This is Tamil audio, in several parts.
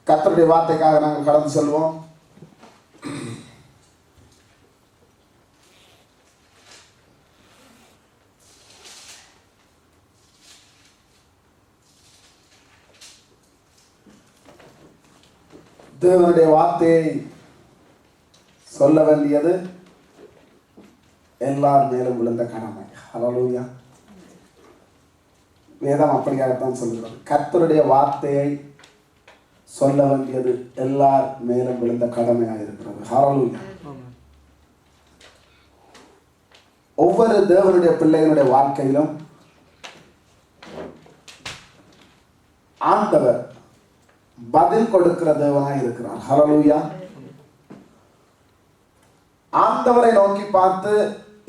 கர்த்தருடைய வார்த்தைக்காக நாங்கள் கடந்து செல்வோம். தேவனுடைய வார்த்தையை சொல்ல வேண்டியது எல்லார் மேலும் விழுந்த கடமை. ஹல்லேலூயா. வேதம் அப்படியாகத்தான் சொல்கிறது. கர்த்தருடைய வார்த்தையை சொல்ல வேண்டியது எல்லார் மேலும் விழுந்த கடமையாக இருக்கிறது. ஹல்லேலூயா. ஒவ்வொரு தேவனுடைய பிள்ளைகளுடைய வாழ்க்கையிலும் ஆண்டவர் பதில் கொடுக்கிற தேவனாய் இருக்கிறார். ஹல்லேலூயா. ஆண்டவரை நோக்கி பார்த்து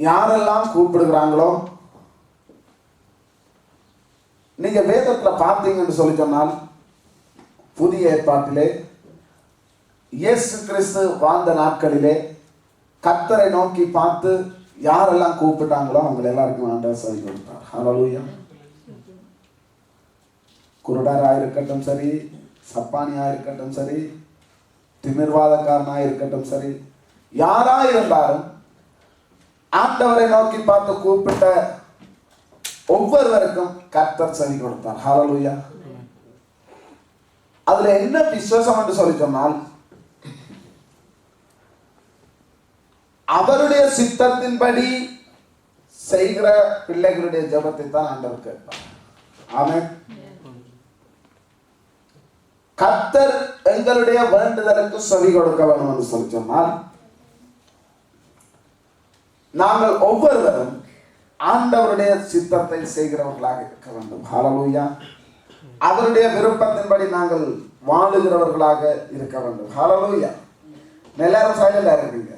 யாரெல்லாம் கூப்பிடுகிறாங்களோ, நீங்க வேதத்துல பார்த்தீங்கன்னு சொல்லி சொன்னால், புதிய ஏற்பாட்டிலே இயேசு கிறிஸ்து வாழ்ந்த நாட்களிலே கர்த்தரை நோக்கி பார்த்து யாரெல்லாம் கூப்பிட்டாங்களோ அவங்க எல்லாருக்கும் ஆண்டவர் செவி கொடுத்தார். ஹல்லேலூயா. குருடராக இருக்கட்டும் சரி, சப்பானியாக இருக்கட்டும் சரி, திமிர்வாதக்காரனாக இருக்கட்டும் சரி, யாரா இருந்தாலும் ஆண்டவரை நோக்கி பார்த்து கூப்பிட்ட ஒவ்வொருவருக்கும் கர்த்தர் செவி கொடுத்தார். ஹல்லேலூயா. அதுல என்ன விசேஷம் என்று சொல்லி சொன்னால், அவருடைய சித்தத்தின்படி செய்கிற பிள்ளைகளுடைய ஜெபத்தை தான் ஆண்டவர் கேட்பார். ஆமென். கர்த்தர் எங்களுடைய வேண்டுதலுக்கு செவி கொடுக்க வேண்டும் என்று சொல்லி சொன்னால், நாங்கள் ஒவ்வொருவரும் ஆண்டவருடைய சித்தத்தை செய்கிறவர்களாக இருக்க வேண்டும். ஹல்லேலூயா. அவருடைய விருப்பத்தின்படி நாங்கள் வாழுகிறவர்களாக இருக்க வேண்டும். ஹல்லேலூயா. எல்லாரும் சைலண்டா இருக்கீங்க.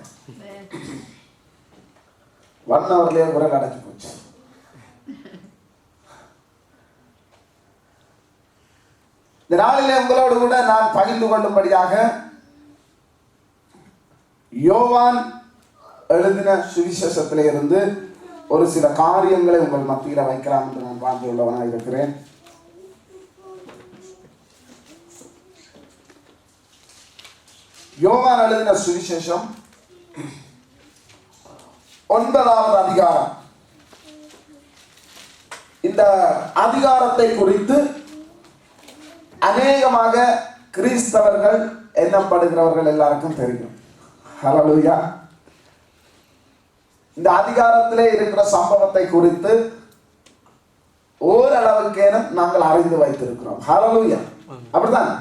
1 ஹவர்லயே குரல் அடைச்சு போச்சு. இந்த நாளிலே உங்களோடு கூட நான் பகிர்ந்து கொள்ளும்படியாக யோவான் எழுதின சுவிசேஷத்திலே இருந்து ஒரு சில காரியங்களை உங்கள் மத்தியில வைக்கலாம் என்று நான் வாழ்ந்துள்ளவனாக இருக்கிறேன். யோவான் எழுதின சுவிசேஷம் 9வது அதிகாரம். இந்த அதிகாரத்தை குறித்து அநேகமாக கிறிஸ்தவர்கள் எண்ணப்படுகிறவர்கள் எல்லாருக்கும் தெரியும். ஹல்லேலூயா. இந்த அதிகாரத்திலே இருக்கிற சம்பவத்தை குறித்து ஓரளவுக்கேனும் நாங்கள் அறிந்து வைத்திருக்கிறோம். ஹல்லேலூயா. அப்படிதான்,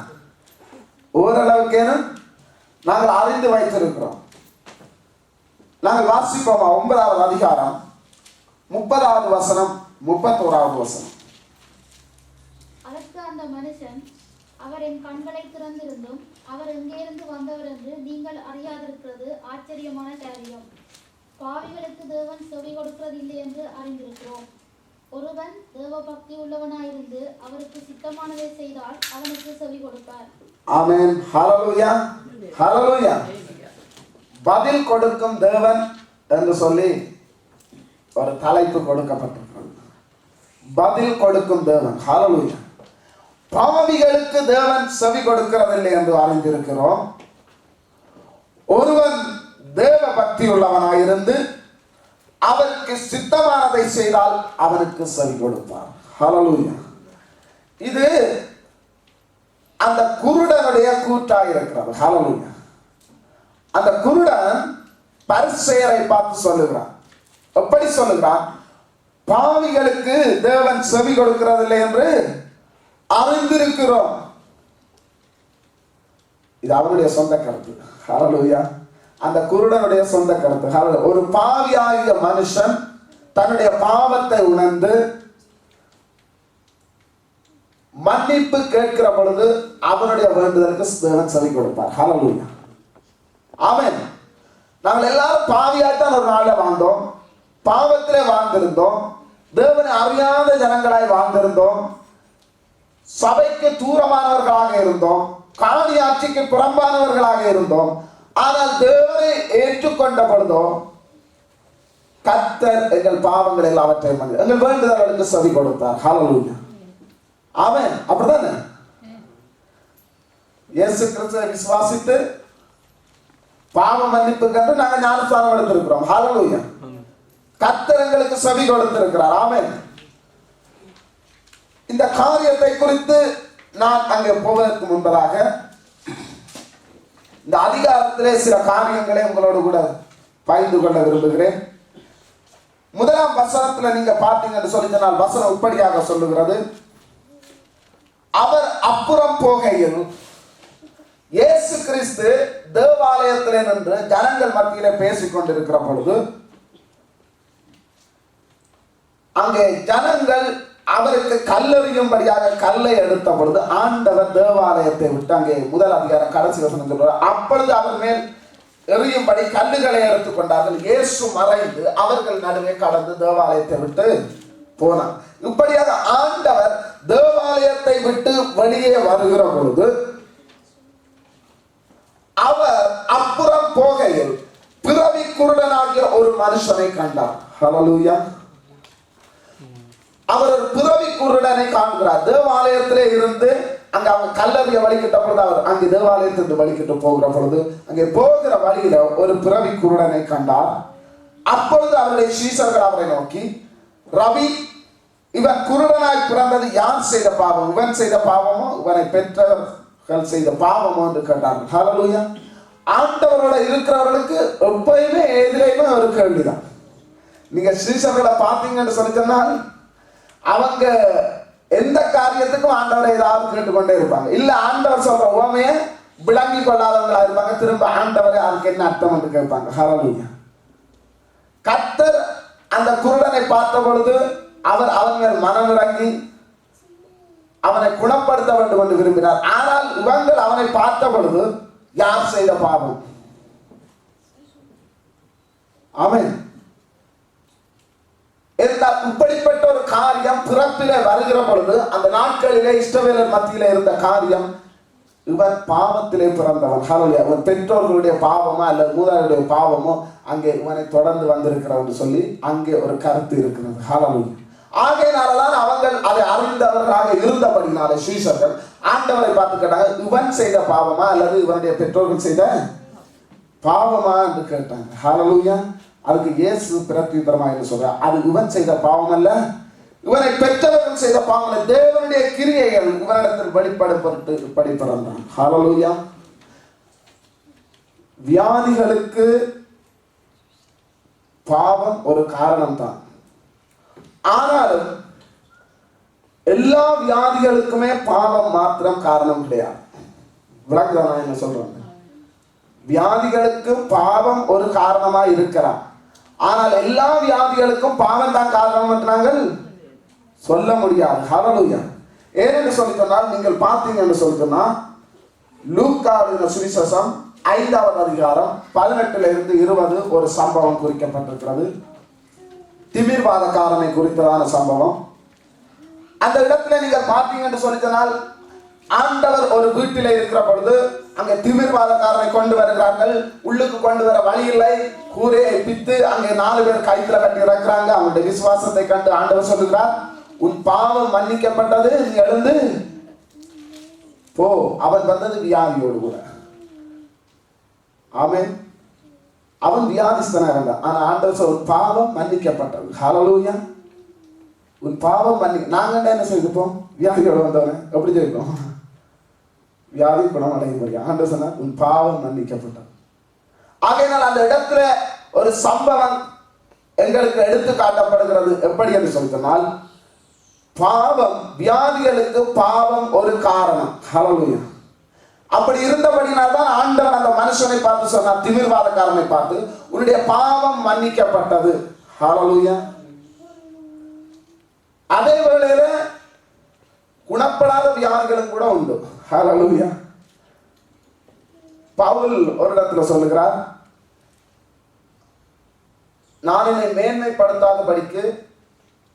ஓரளவுக்கேனும் நாங்கள் அறிந்து வைத்திருக்கிறோம். நாங்கள் வாசிப்போமா? 9வது அதிகாரம் 30வது வசனம் 31வது வசனம். அதற்கு அந்த மனுஷன், அவர் என் கண்களை திறந்திருந்தும் அவர் எங்கிருந்து வந்தவர் என்று நீங்கள் அறியாதிருக்கிறது ஆச்சரியமான காரியம். பாவிகளுக்கு தேவன் செவி கொடுக்கிறது இல்லை என்று அறிந்திருக்கிறோம். ஒருவன் தேவ பக்தி உள்ளவனாயிருந்து அவருக்கு சித்தமானதை செய்தால் அவனுக்கு செவி கொடுப்பார். ஆமென். ஹல்லேலூயா. ஹல்லேலூயா. பதில் கொடுக்கும் தேவன் என்று சொல்லி ஒரு தலைப்பு கொடுக்கப்பட்டிருக்கிறது. பதில் கொடுக்கும் தேவன். ஹல்லேலூயா. பாவிகளுக்கு தேவன் செவி கொடுக்கிறதில்லை என்று அறிந்திருக்கிறோம். ஒருவன் தேவ பக்தி உள்ளவனாயிருந்து அவருக்கு சித்தமானதை செய்தால் அவனுக்கு செவி கொடுப்பார். ஹல்லேலூயா. இது அந்த குருடனுடைய கூற்றாக இருக்கிறது. ஹல்லேலூயா. அந்த குருடன் பரிசேயரை பார்த்து சொல்லுகிறான். எப்படி சொல்லுகிறான்? பாவிகளுக்கு தேவன் செவி கொடுக்கிறதில்லை என்று அறிந்திருக்கிறோம். இது அவருடைய சொந்த கருத்து. ஹல்லேலூயா. அந்த குருடனுடைய சொந்த கருத்து. ஒரு பாவியாகிய மனுஷன் தன்னுடைய பாவத்தை உணர்ந்து மன்னிப்பு கேட்கிற பொழுது அவனுடைய வேண்டுதலுக்கு தேவன் செவி கொடுப்பார். ஹல்லேலூயா. ஆமென். நாங்கள் எல்லாரும் பாவியாய்த்தான் ஒரு நாளில் வாழ்ந்தோம். பாவத்திலே வாழ்ந்திருந்தோம். தேவனை அறியாத ஜனங்களாய் வாழ்ந்திருந்தோம். சபைக்கு தூரமானவர்களாக இருந்தோம். காணி ஆட்சிக்கு புறம்பானவர்களாக இருந்தோம். ஆனால் தேவனை ஏற்றுக்கொண்ட பொழுதோ கர்த்தர் எங்கள் பாவங்கள் எல்லாவற்றையும் மன்னித்தார். எங்கள் வேண்டுதல்களுக்கு செவி கொடுத்தார். ஹல்லேலூயா. ஆமென். அப்படிதானே? இயேசு கிறிஸ்துவை விசுவாசித்து பாவ மன்னிப்புக்கு நாங்க ஞானஸ்தானம் எடுத்திருக்கிறோம். ஹல்லேலூயா. கர்த்தர் எங்களுக்கு செவி கொடுத்திருக்கிறார். ஆமென். இந்த காரியத்தை குறித்து நான் அங்கே போவதற்கு முன்பதாக இந்த அதிகாரத்திலே சில காரியங்களை உங்களோடு கூட பகிர்ந்து கொள்ள விரும்புகிறேன். முதலாம் வசனத்துல நீங்க பார்த்தீங்கன்னு சொல்லினால் வசனம் இப்படியாக சொல்லுகிறது, அவர் அப்புறம் போகையில் இயேசு கிறிஸ்து தேவாலயத்திலே நின்று ஜனங்கள் மத்தியிலே பேசிக் கொண்டிருக்கிற பொழுது அங்கே ஜனங்கள் அவருக்கு கல்லெறியும்படியாக கல்லை எடுத்த பொழுது ஆண்டவர் தேவாலயத்தை விட்டு, அங்கே முதல் அதிகாரம் கடைசி வசனம் சொல்றார், அப்பொழுது அவர் மேல் எறியும்படி கல்லுகளை எடுத்துக் கொண்டார்கள். இயேசு மறைந்து அவர்கள் நடுவே கடந்து தேவாலயத்தை விட்டு போனார். இப்படியாக ஆண்டவர் தேவாலயத்தை விட்டு வெளியே வருகிற பொழுது அவர் அப்புறம் போகையில் பிறவி குருடனாகிய ஒரு மனுஷனை கண்டார். ஹல்லேலூயா. அவர் ஒரு பிறவி குருடனை காண்கிறார். தேவாலயத்திலே இருந்து அங்க அவங்க கல்லறிய வழிகிட்ட பொழுது அவர் அங்கே தேவாலயத்திலிருந்து வழிகிட்டு போகிற பொழுது அங்கே போகிற வழியில ஒரு பிறவி குருடனை கண்டார். அப்பொழுது அவருடைய சீஷர்கள் அவரை நோக்கி, ரவி, இவன் குருடனாய் பிறந்தது யார் செய்த பாவம்? இவன் செய்த பாவமோ இவனை பெற்றவர்கள் செய்த பாவமோ என்று கேட்டார்கள். ஹல்லேலூயா. ஆண்டவரோட இருக்கிறவர்களுக்கு எப்பயுமே எதிரையுமே ஒரு கேள்விதான். நீங்க சீஷர்களை பார்த்தீங்கன்னு சொல்லி சொன்னால் அவங்க எந்த காரியத்துக்கும் ஆண்டவரை ஏதாவது கேட்டுக்கொண்டே இருப்பாங்க. இல்ல ஆண்டவர் சொல்ற உவமையை விளங்கி கொள்ளாதவங்களா இருப்பாங்க. திரும்ப ஆண்டவரை அதுக்கு என்ன அர்த்தம் என்று கேட்பாங்க. ஹல்லேலூயா. கர்த்தர் அந்த குருடனை பார்த்த பொழுது அவர் அவன் மேல் மனம் இறங்கி அவனை குணப்படுத்த வேண்டும் என்று விரும்பினார். ஆனால் இவங்கள் அவனை பார்த்த பொழுது யார் செய்த பாவம்? ஆமென். இப்படிப்பட்ட ஒரு காரியம் பிறப்பிலே வருகிற பொழுது அந்த நாட்களிலே இஸ்ரவேலர் மத்தியிலே இருந்த காரியம், இவன் பாவத்திலே பிறந்தவன். ஹல்லேலூயா. இவன் பெற்றோர்களுடைய பாவமோ அல்லது மூதாதையருடைய பாவமோ அங்கே இவனை தொடர்ந்து வந்திருக்கிறான் சொல்லி அங்கே ஒரு கருத்து இருக்கிறது. ஹல்லேலூயா. ஆகையினால்தான் அவங்கள் அதை அறிந்தவர்களாக இருந்தபடினாலே சீஷர்கள் ஆண்டவரை பார்த்து கேட்டாங்க, இவன் செய்த பாவமா அல்லது இவனுடைய பெற்றோர்கள் செய்த பாவமா என்று கேட்டாங்க. ஹல்லேலூயா. அதுக்கு இயேசு பிரத்யுத்தரமா என்று சொல்றார், அது இவன் செய்த பாவம் அல்ல, இவனை பெற்றவர்கள் செய்த பாவம் அல்ல, தேவனுடைய கிரியைகள் இவனிடத்தில் வெளிப்படும் பொருட்டு இப்படி பிறந்தான். ஹல்லேலூயா. வியாதிகளுக்கு பாவம் ஒரு காரணம் தான். ஆனாலும் எல்லா வியாதிகளுக்குமே பாவம் மாத்திரம் காரணம் கிடையாது. விளங்குதா என்ன சொல்றேன்? வியாதிகளுக்கு பாவம் ஒரு காரணமா இருக்கிறான். ஆனால் எல்லா வியாதிகளுக்கும் பாவம் தான் காரணம் என்று நாங்கள் சொல்ல முடியாது. ஹல்லேலூயா. ஏனென்று சொல்லி சொன்னால் நீங்கள் பார்த்தீங்கன்னு சொல்லி சொன்னா லூக்காவின் சுவிசேஷம் 5வது அதிகாரம் 18-20 ஒரு சம்பவம் குறிக்கப்பட்டிருக்கிறது. திமிர்வாதக்காரனை குறித்ததான சம்பவம். அந்த இடத்துல நீங்கள் பார்த்தீங்கன்னு சொல்லி சொன்னால் ஆண்டவர் ஒரு வீட்டிலே இருக்கிற பொழுது அங்கே திமிர்வாதக்காரனை கொண்டு வருகிறார்கள். உள்ளுக்கு கொண்டு வர வழி இல்லை. கூரையை பித்து அங்கே 4 பேர் கைத்துல கட்டி இறக்குறாங்க. அவங்களுடைய விசுவாசத்தை கண்டு ஆண்டவர் சொல்லுகிறார், உன் பாவம் மன்னிக்கப்பட்டது, நீ எழுந்து போ. அவன் வந்தது வியாதியோடு கூட. ஆமென். அவன் வியாதிஸ்தனாக இருந்தான். ஆனா ஆண்டவர் சொல்ல, உன் பாவம் மன்னிக்கப்பட்டது. ஹல்லேலூயா. உன் பாவம் நாங்க என்ன செய்திருப்போம்? வியாதியோடு வந்தவன எப்படி செய்வோம்? வியாதி குணம் அடைய முடியும். ஆண்டவர் சொன்னார், உன் பாவம் மன்னிக்கப்பட்டது. ஆகையினால் அந்த இடத்துல ஒரு சம்பவம் எங்களுக்கு எடுத்து காட்டப்படுகிறது. எப்படி என்று சொன்னால், பாவம், வியாதிகளுக்கு பாவம் ஒரு காரணம். ஹல்லேலூயா. அப்படி இருந்தபடினால்தான் ஆண்டவர் அந்த மனுஷனை பார்த்து சொன்னார், திமிர்வாதக்காரனை பார்த்து, உன்னுடைய பாவம் மன்னிக்கப்பட்டது. ஹல்லேலூயா. அதே வேளையில குணப்படாத வியாதிகளும் கூட உண்டு. ஹல்லேலூயா. பவுல் ஒரு இடத்துல சொல்லுகிறார், நான் என்னை மேன்மைப்படுத்தாதபடிக்கு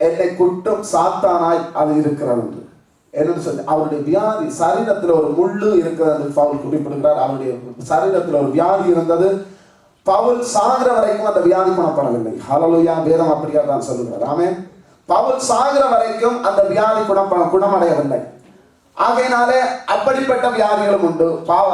என்னை குட்டும் சாத்தானாய் அது இருக்கிறது என்று சொல்லி அவருடைய வியாதி சரீரத்தில் ஒரு முள்ளு இருக்கிறது பவுல் குறிப்பிடுகிறார். அவருடைய சரீரத்தில் ஒரு வியாதி இருந்தது. பவுல் சாகிற வரைக்கும் அந்த வியாதி குணப்படவில்லை. ஹல்லேலூயா. வேதம் அப்படியா தான் சொல்லுகிறார். ஆமென். பவுல் சாகிற வரைக்கும் அந்த வியாதி குணமடையவில்லை. ஆகையினாலே அப்படிப்பட்ட வியாதிகளும் உண்டு.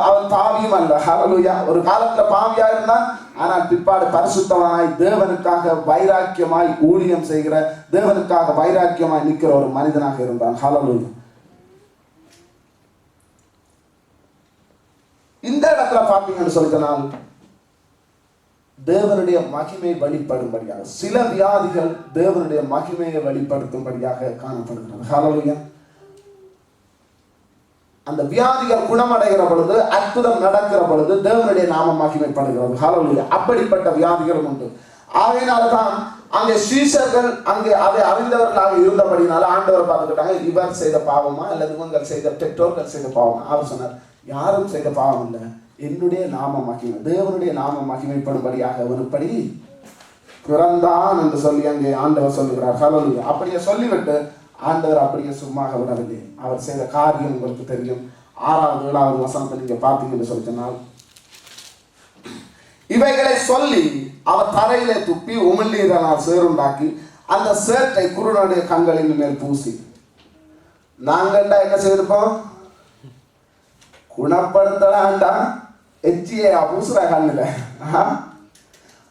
அவன் பாவியும் அல்ல. ஹல்லேலூயா. ஒரு காலத்துல பாவியா இருந்தான், ஆனால் பிற்பாடு பரிசுத்தமாய் தேவனுக்காக வைராக்கியமாய் ஊழியம் செய்கிற, தேவனுக்காக வைராக்கியமாய் நிற்கிற ஒரு மனிதனாக இருந்தான். ஹல்லேலூயா. இந்த இடத்துல பார்த்தீங்கன்னு சொல்லினால் தேவனுடைய மகிமை வெளிப்படும்படியாக சில வியாதிகள் தேவனுடைய மகிமையை வெளிப்படுத்தும்படியாக காணப்படுகிறது. ஹல்லேலூயா. அந்த வியாதிகள் குணமடைகிற பொழுது, அற்புதம் நடக்கிற பொழுது தேவனுடைய நாமம் மகிமைப்படுகிறது. ஹல்லேலூயா. அப்படிப்பட்ட வியாதிகளும் உண்டு. ஆகையினால்தான் அங்கே சீஷர்கள் அங்கே அதை அறிந்தவர்களாக இருந்தபடினால ஆண்டவர் பார்த்துக்கிட்டாங்க, இவர் செய்த பாவமா அல்லது இவங்கள் செய்த பெற்றோர்கள் செய்த பாவமா? அவர் சொன்னார், யாரும் செய்த பாவம் இல்லை, என்னுடைய நாம மகிமை, தேவனுடைய நாம மகிமைப்படும்படியாக ஒருபடி பிறந்தான் என்று சொல்லி அங்கே ஆண்டவர் சொல்லுகிறார். ஹல்லேலூயா. அப்படியே சொல்லிவிட்டு ஆண்டவர் அப்படியே சும்மா விடவில்லை. அவர் செய்த காரியம் உங்களுக்கு தெரியும். 6வது 7வது வசனத்தை நீங்க பார்த்தீங்கன்னு சொல்லி சொன்னால், இவைகளை சொல்லி அவர் தரையிலே துப்பி உமிழ்நீரால் சேருண்டாக்கி அந்த சேற்றை குருடனுடைய கண்களின் மேல் பூசி, நாங்கண்டா என்ன செய்திருப்போம்? குணப்படுத்தலாண்டா எச்சியா பூசுற கண்ணுல.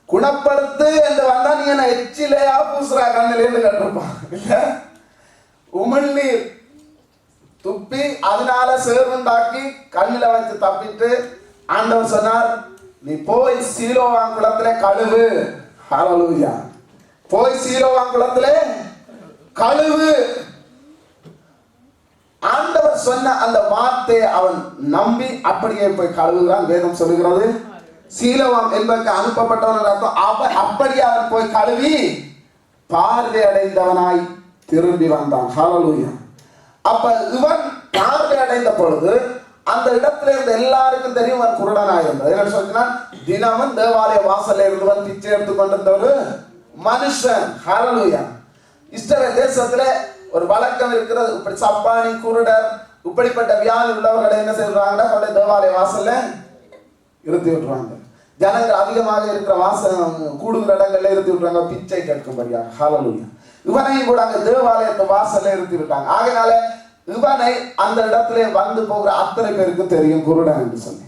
குணப்படுத்து என்று வந்தா நீ என்ன எச்சிலையா பூசுற கண்ணுல கேட்டிருப்பான். இல்ல, உமிழ்நீர் துப்பி அதனால சேருண்டாக்கி கண்ணுல வச்சு தப்பிட்டு ஆண்டவர் சொன்னார், நீ போய் சீலோவான் குளத்திலே கழுவு. ஹல்லேலூயா. போய் சீலோவான் குளத்திலே கழுவு. ஆண்டவர் சொன்ன அந்த வார்த்தையை அவன் நம்பி அப்படியே போய் கழுவுகிறான். வேதம் சொல்லுகிறது, சீலோவான் என்பதற்கு அனுப்பப்பட்டவன் அர்த்தம். அப்படியே அவன் போய் கழுவி பார்வை அடைந்தவனாய் திரும்பி வந்தான். ஹல்லேலூயா. அப்ப இவன் பார்வை அடைந்த பொழுது அந்த இடத்துல இருந்த எல்லாருக்கும் தெரியும் இவன் குருடனாக இருந்தது. என்ன சொன்னா, தினமும் தேவாலய வாசல்ல இருந்தவன் பிச்சை எடுத்து கொண்டிருந்த ஒரு மனுஷன். ஹல்லேலூயா. இஸ்ரவேல் தேசத்துல ஒரு வழக்கம் இருக்கிறது, இப்படி சப்பானி குருடர் இப்படிப்பட்ட வியாதி உள்ளவர்களை என்ன செய்வாங்கன்னா கொண்டு தேவாலய வாசல்ல இருத்தி விட்டுருவாங்க. ஜனங்கள் அதிகமாக இருக்கிற கூடுகிற இடங்கள்ல இருத்தி விட்டுருவாங்க பிச்சை கேட்கும்படியாக. ஹல்லேலூயா. இவனையும் கூட அங்க தேவாலயத்தை வாசல்ல இருத்தி விட்டாங்க. ஆகையினால இவனை அந்த இடத்துல வந்து போகிற அத்தனை பேருக்கு தெரியும் குருடன் என்று சொல்லி.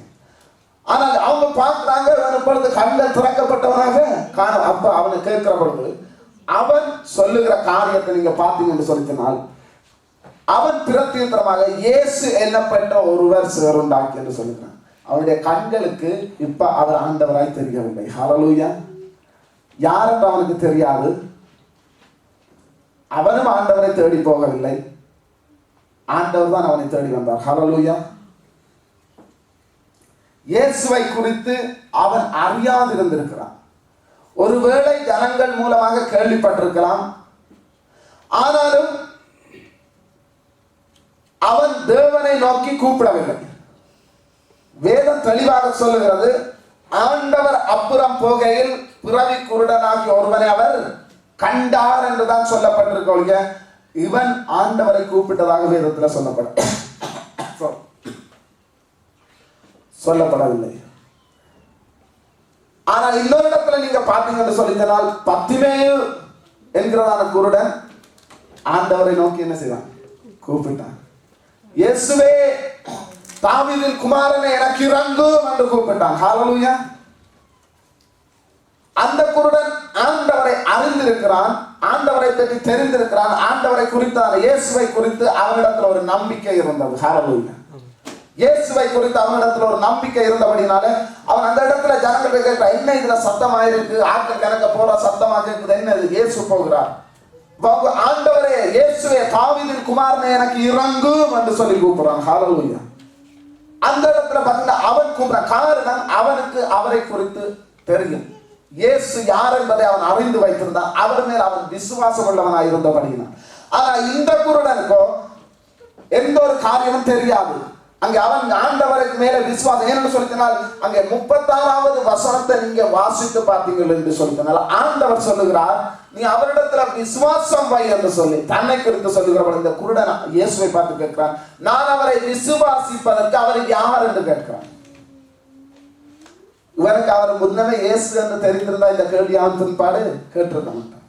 ஆனால் அவங்க பார்க்கிறாங்க, இவன் பொழுது கண்கள் திறக்கப்பட்டவனாக காண. அப்ப அவனை கேட்கிற பொழுது அவன் சொல்லுகிற காரியத்தை நீங்க பார்த்தீங்கன்னு சொல்லினால், அவன் பிரத்யேகமாக இயேசு என்னப்பட்ட ஒருவர் சேருண்டாக்கி என்று சொல்லுகிறான். அவனுடைய கண்களுக்கு இப்ப அவர் ஆண்டவராய் தெரியவில்லை. ஹல்லேலூயா. யாரும் அவனுக்கு தெரியாது. அவனும் ஆண்டவரை தேடி போகவில்லை, ஆண்டவர் தான் அவனை தேடி வந்தார். ஹல்லேலூயா. இயேசுவை குறித்து அவன் அறியாதிருந்திருக்கிறான். ஒருவேளை ஜனங்கள் மூலமாக கேள்விப்பட்டிருக்கலாம். ஆனாலும் அவன் தேவனை நோக்கி கூப்பிடவில்லை. வேதம் தெளிவாக சொல்லுகிறது, ஆண்டவர் அப்புறம் போகையில் பிறவி குருடனாகி ஒருவனை அவர் கண்டார் என்றுதான் சொல்லப்பட்டிருக்க. இவன் ஆண்டவரை கூப்பிட்டதாக வேதத்தில் சொல்லப்படவில்லை. ஆனால் இன்னொரு இடத்துல நீங்க பாத்தீங்கன்னு சொல்லினால், பத்திமேயு என்கிறதான குருடன் ஆண்டவரை நோக்கி என்ன செய்வான்? கூப்பிட்டான். இயேசுவே, தாவீதின் குமாரனே, எனக்கு இறங்கும் என்று கூப்பிட்டான். ஹல்லேலூயா. அந்த குருடன் ஆண்டவரை அறிந்திருக்கிறான், ஆண்டவரை பற்றி தெரிந்திருக்கிறான், ஆண்டவரை குறித்தான இயேசுவை குறித்து அவனிடத்தில் ஒரு நம்பிக்கை இருந்தது. ஹல்லேலூயா. இயேசுவை குறித்து அவனிடத்தில் ஒரு நம்பிக்கை இருந்தபடினால அவன் அந்த இடத்துல ஜனங்களை கேட்கிற, என்ன இதுல சத்தமாயிருக்கு, ஆட்கள் கணக்க போற சத்தமாக இருக்குது, என்ன இது? இயேசு போகிறார். ஆண்டவரே, இயேசுவே, தாவீதின் குமாரனே, எனக்கு இறங்கும் என்று சொல்லி கூப்பிடுறான். ஹல்லேலூயா. அந்த இடத்துல பாத்தீங்கன்னா அவன் கூப்பிட காரணம், அவனுக்கு அவரை குறித்து தெரியும். இயேசு யார் என்பதை அவன் அறிந்து வைத்திருந்தான். அவர் மேல் அவன் விசுவாசம் உள்ளவனாய் இருந்தபடினான். ஆனா இந்த குருடனுக்கோ எந்த ஒரு காரியமும் தெரியாது. அங்கே அவன் ஆண்டவருக்கு மேல விசுவாசம் ஏன்னு சொல்லினால், அங்கே 36வது வசனத்தை நீங்க வாசித்து பார்த்தீங்கள் என்று சொல்லினால், ஆண்டவர் சொல்லுகிறார், நீ அவரிடத்துல விசுவாசம் வை என்று சொல்லி தன்னை குறித்து சொல்லுகிறவன். இந்த குருடன் இயேசுவை பார்த்து கேட்கிறான், நான் அவரை விசுவாசிப்பதற்கு அவர் யார் என்று கேட்கிறான். இவனுக்கு அவர் முன்னமே இயேசு என்று தெரிந்திருந்தா இந்த கேள்வி அவன் பின்பாடு கேட்டிருக்க மாட்டான்.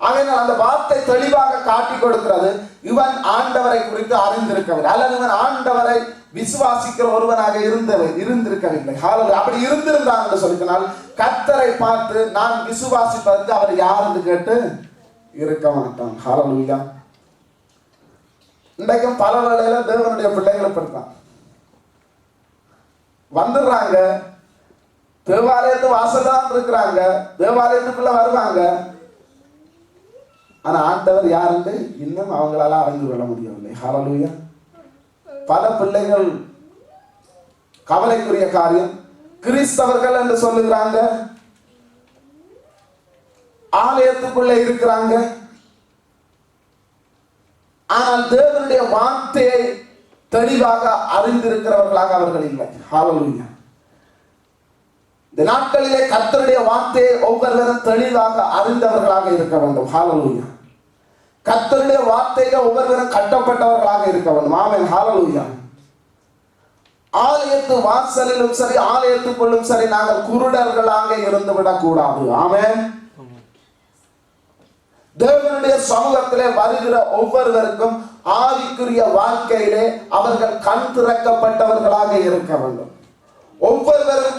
அதனால் அந்த வார்த்தை தெளிவாக காட்டி கொடுக்கிறது, இவன் ஆண்டவரை குறித்து அறிந்திருக்கவில்லை, அல்லது இவன் ஆண்டவரை விசுவாசிக்கிற ஒருவனாக இருந்திருக்கவில்லை. அப்படி இருந்திருந்தான் என்று சொல்லினால் கர்த்தரை பார்த்து நான் விசுவாசிப்பதற்கு அவர் யார் என்று கேட்டு இருக்க மாட்டான். ஹல்லேலூயா. இன்றைக்கும் பல வேளையில தேவனுடைய பிள்ளைகளை படுத்தான் வந்துடுறாங்க, தேவாலயத்து வாசல் தான் இருக்கிறாங்க, தேவாலயத்துக்குள்ள வருவாங்க, ஆனா ஆண்டவர் யாருன்னு இன்னும் அவங்களால அறிந்து கொள்ள முடியவில்லை. ஹல்லேலூயா. பல பிள்ளைகள் கவலைக்குரிய காரியம், கிறிஸ்தவர்கள் என்று சொல்லுகிறாங்க, ஆலயத்துக்குள்ள இருக்கிறாங்க, ஆனால் தேவனுடைய வார்த்தையை தெளிவாக அறிந்திருக்கிறவர்களாக அவர்கள் இல்லை. ஹல்லேலூயா. இந்த நாட்களிலே கர்த்தருடைய வார்த்தையை ஒவ்வொருவரும் தெளிவாக அறிந்தவர்களாக இருக்க வேண்டும். ஹல்லேலூயா. கர்த்தருடைய வார்த்தையில ஒவ்வொருவரும் கட்டப்பட்டவர்களாக இருக்க வேண்டும். ஆமென். ஹல்லேலூயா. ஆலயத்து வாசலிலும் சரி ஆலயத்துக்குள்ளும் சரி நாங்கள் குருடர்களாக இருந்து விடக்கூடாது. ஆமென். தேவனுடைய சமூகத்திலே வருகிற ஒவ்வொருவருக்கும் ஆவிக்குரிய வாழ்க்கையிலே அவர்கள் கண் திறக்கப்பட்டவர்களாக இருக்க வேண்டும். ஒவ்வொருவரும்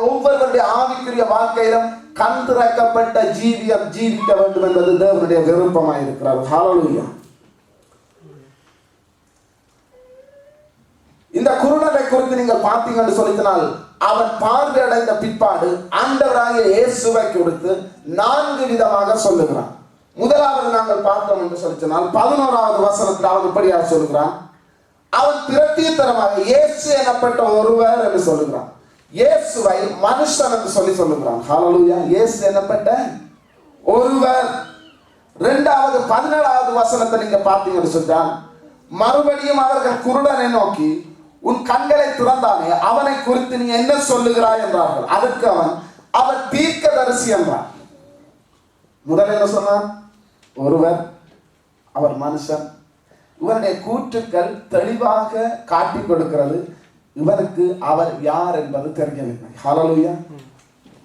ஒவ்வொருவருடைய ஆவிக்குரிய வாழ்க்கையிலும் கண் திறக்கப்பட்ட ஜீவியம் ஜீவிக்க வேண்டும் என்பது தேவனுடைய விருப்பமாக இருக்கிறார். ஹல்லேலூயா. இந்த குருடனை குறித்து நீங்கள் பார்த்தீங்கன்னு சொல்லினால் அவன் பார்வையடைந்த பிற்பாடு ஆண்டவராகிய இயேசுவை குறித்து 4 விதமாக சொல்லுகிறான். முதலாவது நாங்கள் பார்த்தோம் என்று சொல்லினால் 11வது வசனத்தில் அவன் இப்படியாக சொல்லுகிறான், அவன் பிரத்தியத்தரமாக இயேசு எனப்பட்ட ஒருவர் என்று சொல்லுகிறான். இயேசுவை மனுஷன் என்று சொல்லுகிறான். ஹல்லேலூயா. இயேசு எனப்பட்ட ஒருவர். 2வது 17வது வசனத்தை நீங்க பார்த்தீங்கன்னு சொல்றான், மறுபடியும் அவர்கள் குருடனை நோக்கி உன் கண்களை திறந்தானே அவனை குறித்து நீ என்ன சொல்லுகிறாய் என்றார்கள். அதற்கு அவர் தீர்க்கதரிசி என்றான். முதல் என்ன சொன்னான்? ஒருவர், அவர் மனுஷன். இவருடைய கூற்றுக்கள் தெளிவாக காட்டி கொடுக்கிறது இவருக்கு அவர் யார் என்பது தெரியவில்லை. ஹல்லேலூயா.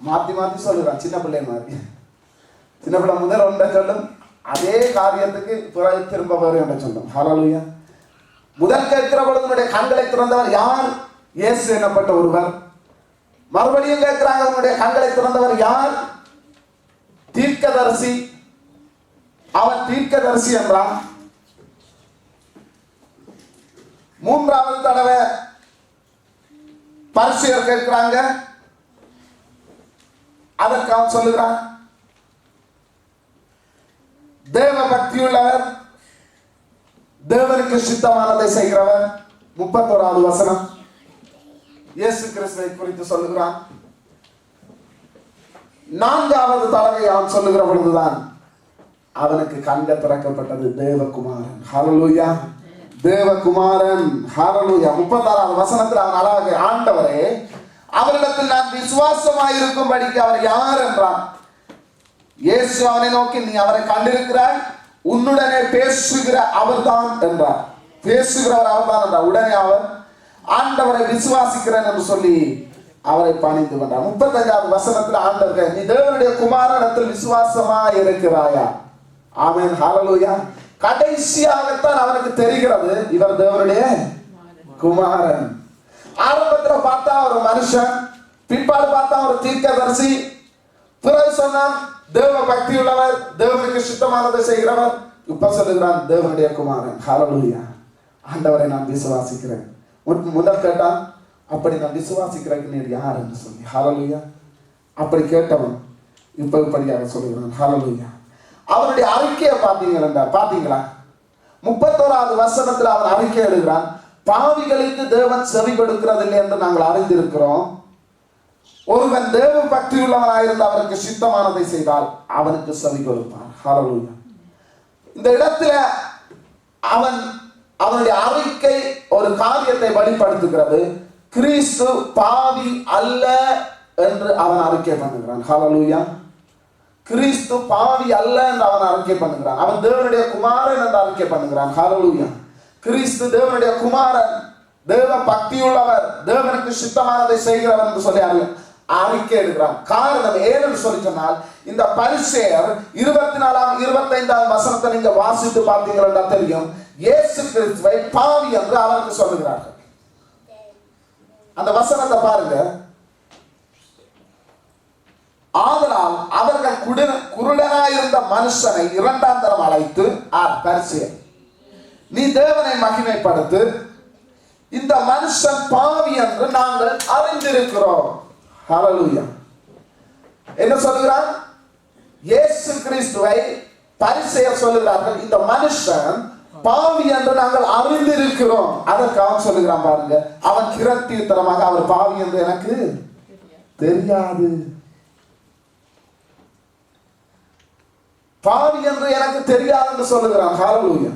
மாத்தி மாத்தி சொல்லுறான், சின்ன பிள்ளை மாதிரி. சின்ன பிள்ளை முதல் ஒன்றை சொல்லும், அதே காரியத்துக்கு பிறகு திரும்ப வரும் என்று சொல்லும். ஹல்லேலூயா. முதல் கேட்கிற பொழுது கண்களை திறந்தவர் யார்? இயேசு எனப்பட்ட ஒருவர். மறுபடியும் கேட்கிறாங்க, அவனுடைய கண்களை திறந்தவர் யார்? தீர்க்கதரிசி. அவர் தீர்க்கதரிசி என்றான். 3வது தடவை பரிசேயர் கேட்கிறாங்க, அதற்கு அவன் சொல்லுகிறான் தேவ பக்தியுள்ளவர், தேவனுக்கு சித்தமானதை செய்கிறவர். 31வது வசனம் இயேசு கிறிஸ்துவை குறித்து சொல்லுகிறான். 4வது தடவை அவன் சொல்லுகிற பொழுதுதான் அவனுக்கு கண்கள் திறக்கப்பட்டது. தேவகுமாரன். ஹல்லேலூயா. தேவகுமாரன். ஹல்லேலூயா. 36வது வசனத்தில் அவன் அழகாக, ஆண்டவரே அவரிடத்தில் நான் விசுவாசமாயிருக்கும்படிக்கு அவர் யார் என்றான். இயேசு அவனை நோக்கி நீ அவரை கண்டிருக்கிறாய், உன்னுடனே பேசுகிற அவர்தான் என்றார். பேசுகிறவர் அவர்தான் என்றார். உடனே அவர் ஆண்டவரை விசுவாசிக்கிறேன் என்று சொல்லி அவரை பணிந்து கொண்டார். 35வது வசனத்தில் ஆண்டவர், நீ தேவனுடைய குமாரனிடத்தில் விசுவாசமா இருக்கிறாயா? ஆமென். ஹல்லேலூயா. கடைசியாகத்தான் அவனுக்கு தெரிகிறது இவர் தேவனுடைய குமாரன். ஆரம்பத்தில் பார்த்தா ஒரு மனுஷன், பிற்பாடு பார்த்தா ஒரு தீர்க்கதரிசி, பிறகு சொன்னான் தேவ பக்தி உள்ளவர், தேவனுக்கு சித்தமானதை செய்கிறவர். இப்ப சொல்லுகிறான் தேவனுடைய குமாரன். ஹல்லேலூயா. ஆண்டவரை நான் விசுவாசிக்கிறேன். முதல் கேட்டான், அப்படி நான் விசுவாசிக்கிறேன் நீர் யார் என்று சொல்லி. ஹல்லேலூயா. அப்படி கேட்டவன் இப்ப இப்படியாக சொல்லுகிறான். ஹல்லேலூயா. அவனுடைய அறிக்கையை பார்த்தீங்களா? 31வது வசனத்தில் அவன் அறிக்கை எழுதுகிறான், பாவிகளுக்கு தேவன் செவி கொடுக்கிறதில்லை என்று நாங்கள் அறிந்திருக்கிறோம். ஒருவன் தேவ பக்தி உள்ளவனாயிருந்து அவருக்கு சித்தமானதை செய்தால் அவனுக்கு செவி கொடுப்பார். ஹல்லேலூயா. இந்த இடத்துல அவனுடைய அறிக்கை ஒரு காரியத்தை வெளிப்படுத்துகிறது. கிறிஸ்து பாவி அல்ல என்று அவன் அறிக்கை பண்ணுகிறான். ஹல்லேலூயா. கிறிஸ்து பாவி அல்ல என்று அவன் அறிக்கை பண்ணுகிறான். அவன் தேவனுடைய குமாரன் என்று அறிக்கை பண்ணுகிறான். ஹல்லேலூயா. கிறிஸ்து தேவனுடைய குமாரன், தேவ பக்தியுள்ளவர், தேவனுக்கு சித்தமானதை செய்கிறவர் என்று சொல்லி அறிக்கை எடுக்கிறான். காரணம் ஏன்னு சொல்லி சொன்னால், இந்த பரிசேயர் 24 25 வசனத்தை நீங்க வாசித்து பார்த்தீங்கன்னா தெரியும், இயேசு கிறிஸ்துவை பாவி என்று அவருக்கு சொல்லுகிறார்கள். அந்த வசனத்தை பாருங்க. ஆதலால் அவர்கள் குருடனாயிருந்த மனுஷனை 2ஆம் தரம் அழைத்து, பரிசேயர், நீ தேவனை மகிமைப்படுத்து, இந்த மனுஷன் பாவி என்று நாங்கள் அறிந்திருக்கிறோம். ஹல்லேலூயா. என்ன சொல்கிறார்? இயேசு கிறிஸ்துவை பரிசேயர் சொல்லுகிறார்கள், இந்த மனுஷன் பாவி என்று நாங்கள் அறிந்திருக்கிறோம். அதற்கு அவன் சொல்லுகிறான் பாருங்க, அவன் கிரத்தித்தனமாக அவர் பாவி என்று எனக்கு தெரியாது, பாவி என்று எனக்கு தெரியாது என்று சொல்லுகிறான். ஹல்லேலூயா.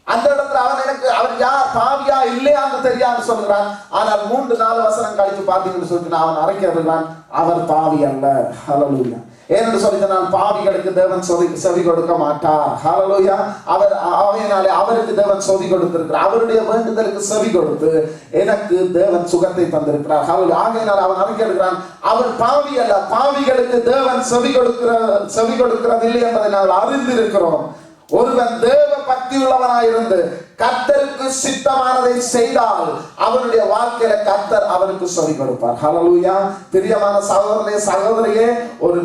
அந்த இடத்துல அவர் யார், பாவியா இல்லையான்னு தெரியாது சொல்கிறான். ஆனால் 3-4 வசனம் கழித்து பார்த்தீங்கன்னு சொல்லிட்டு அவன் அறிக்கையிடுகிறான், அவர் பாவி அல்ல. ஹல்லேலூயா. ஏன்னு சொல்லினால் பாவிகளுக்கு தேவன் செவி கொடுக்க மாட்டார். ஹல்லேலூயா. அவையினாலே அவருக்கு தேவன் செவி கொடுத்திருக்கிறார். அவருடைய வேண்டுதலுக்கு செவி கொடுத்து எனக்கு தேவன் சுகத்தை தந்திருக்கிறார். ஹல்லேலூயா. ஆகையினால் அவன் அறிக்கையிடுகிறான், அவர் பாவி அல்ல, பாவிகளுக்கு தேவன் செவி கொடுக்கிறது இல்லை என்பதை நாங்கள் அறிந்திருக்கிறோம். ஒருவன் தேவ பக்தி உள்ளவனாயிருந்து கர்த்தருக்கு சித்தமானதை செய்தால் அவனுடைய வாழ்க்கையில கர்த்தர் அவனுக்கு செவி கொடுப்பார். ஹல்லேலூயா. பிரியமான சகோதரனே சகோதரியே,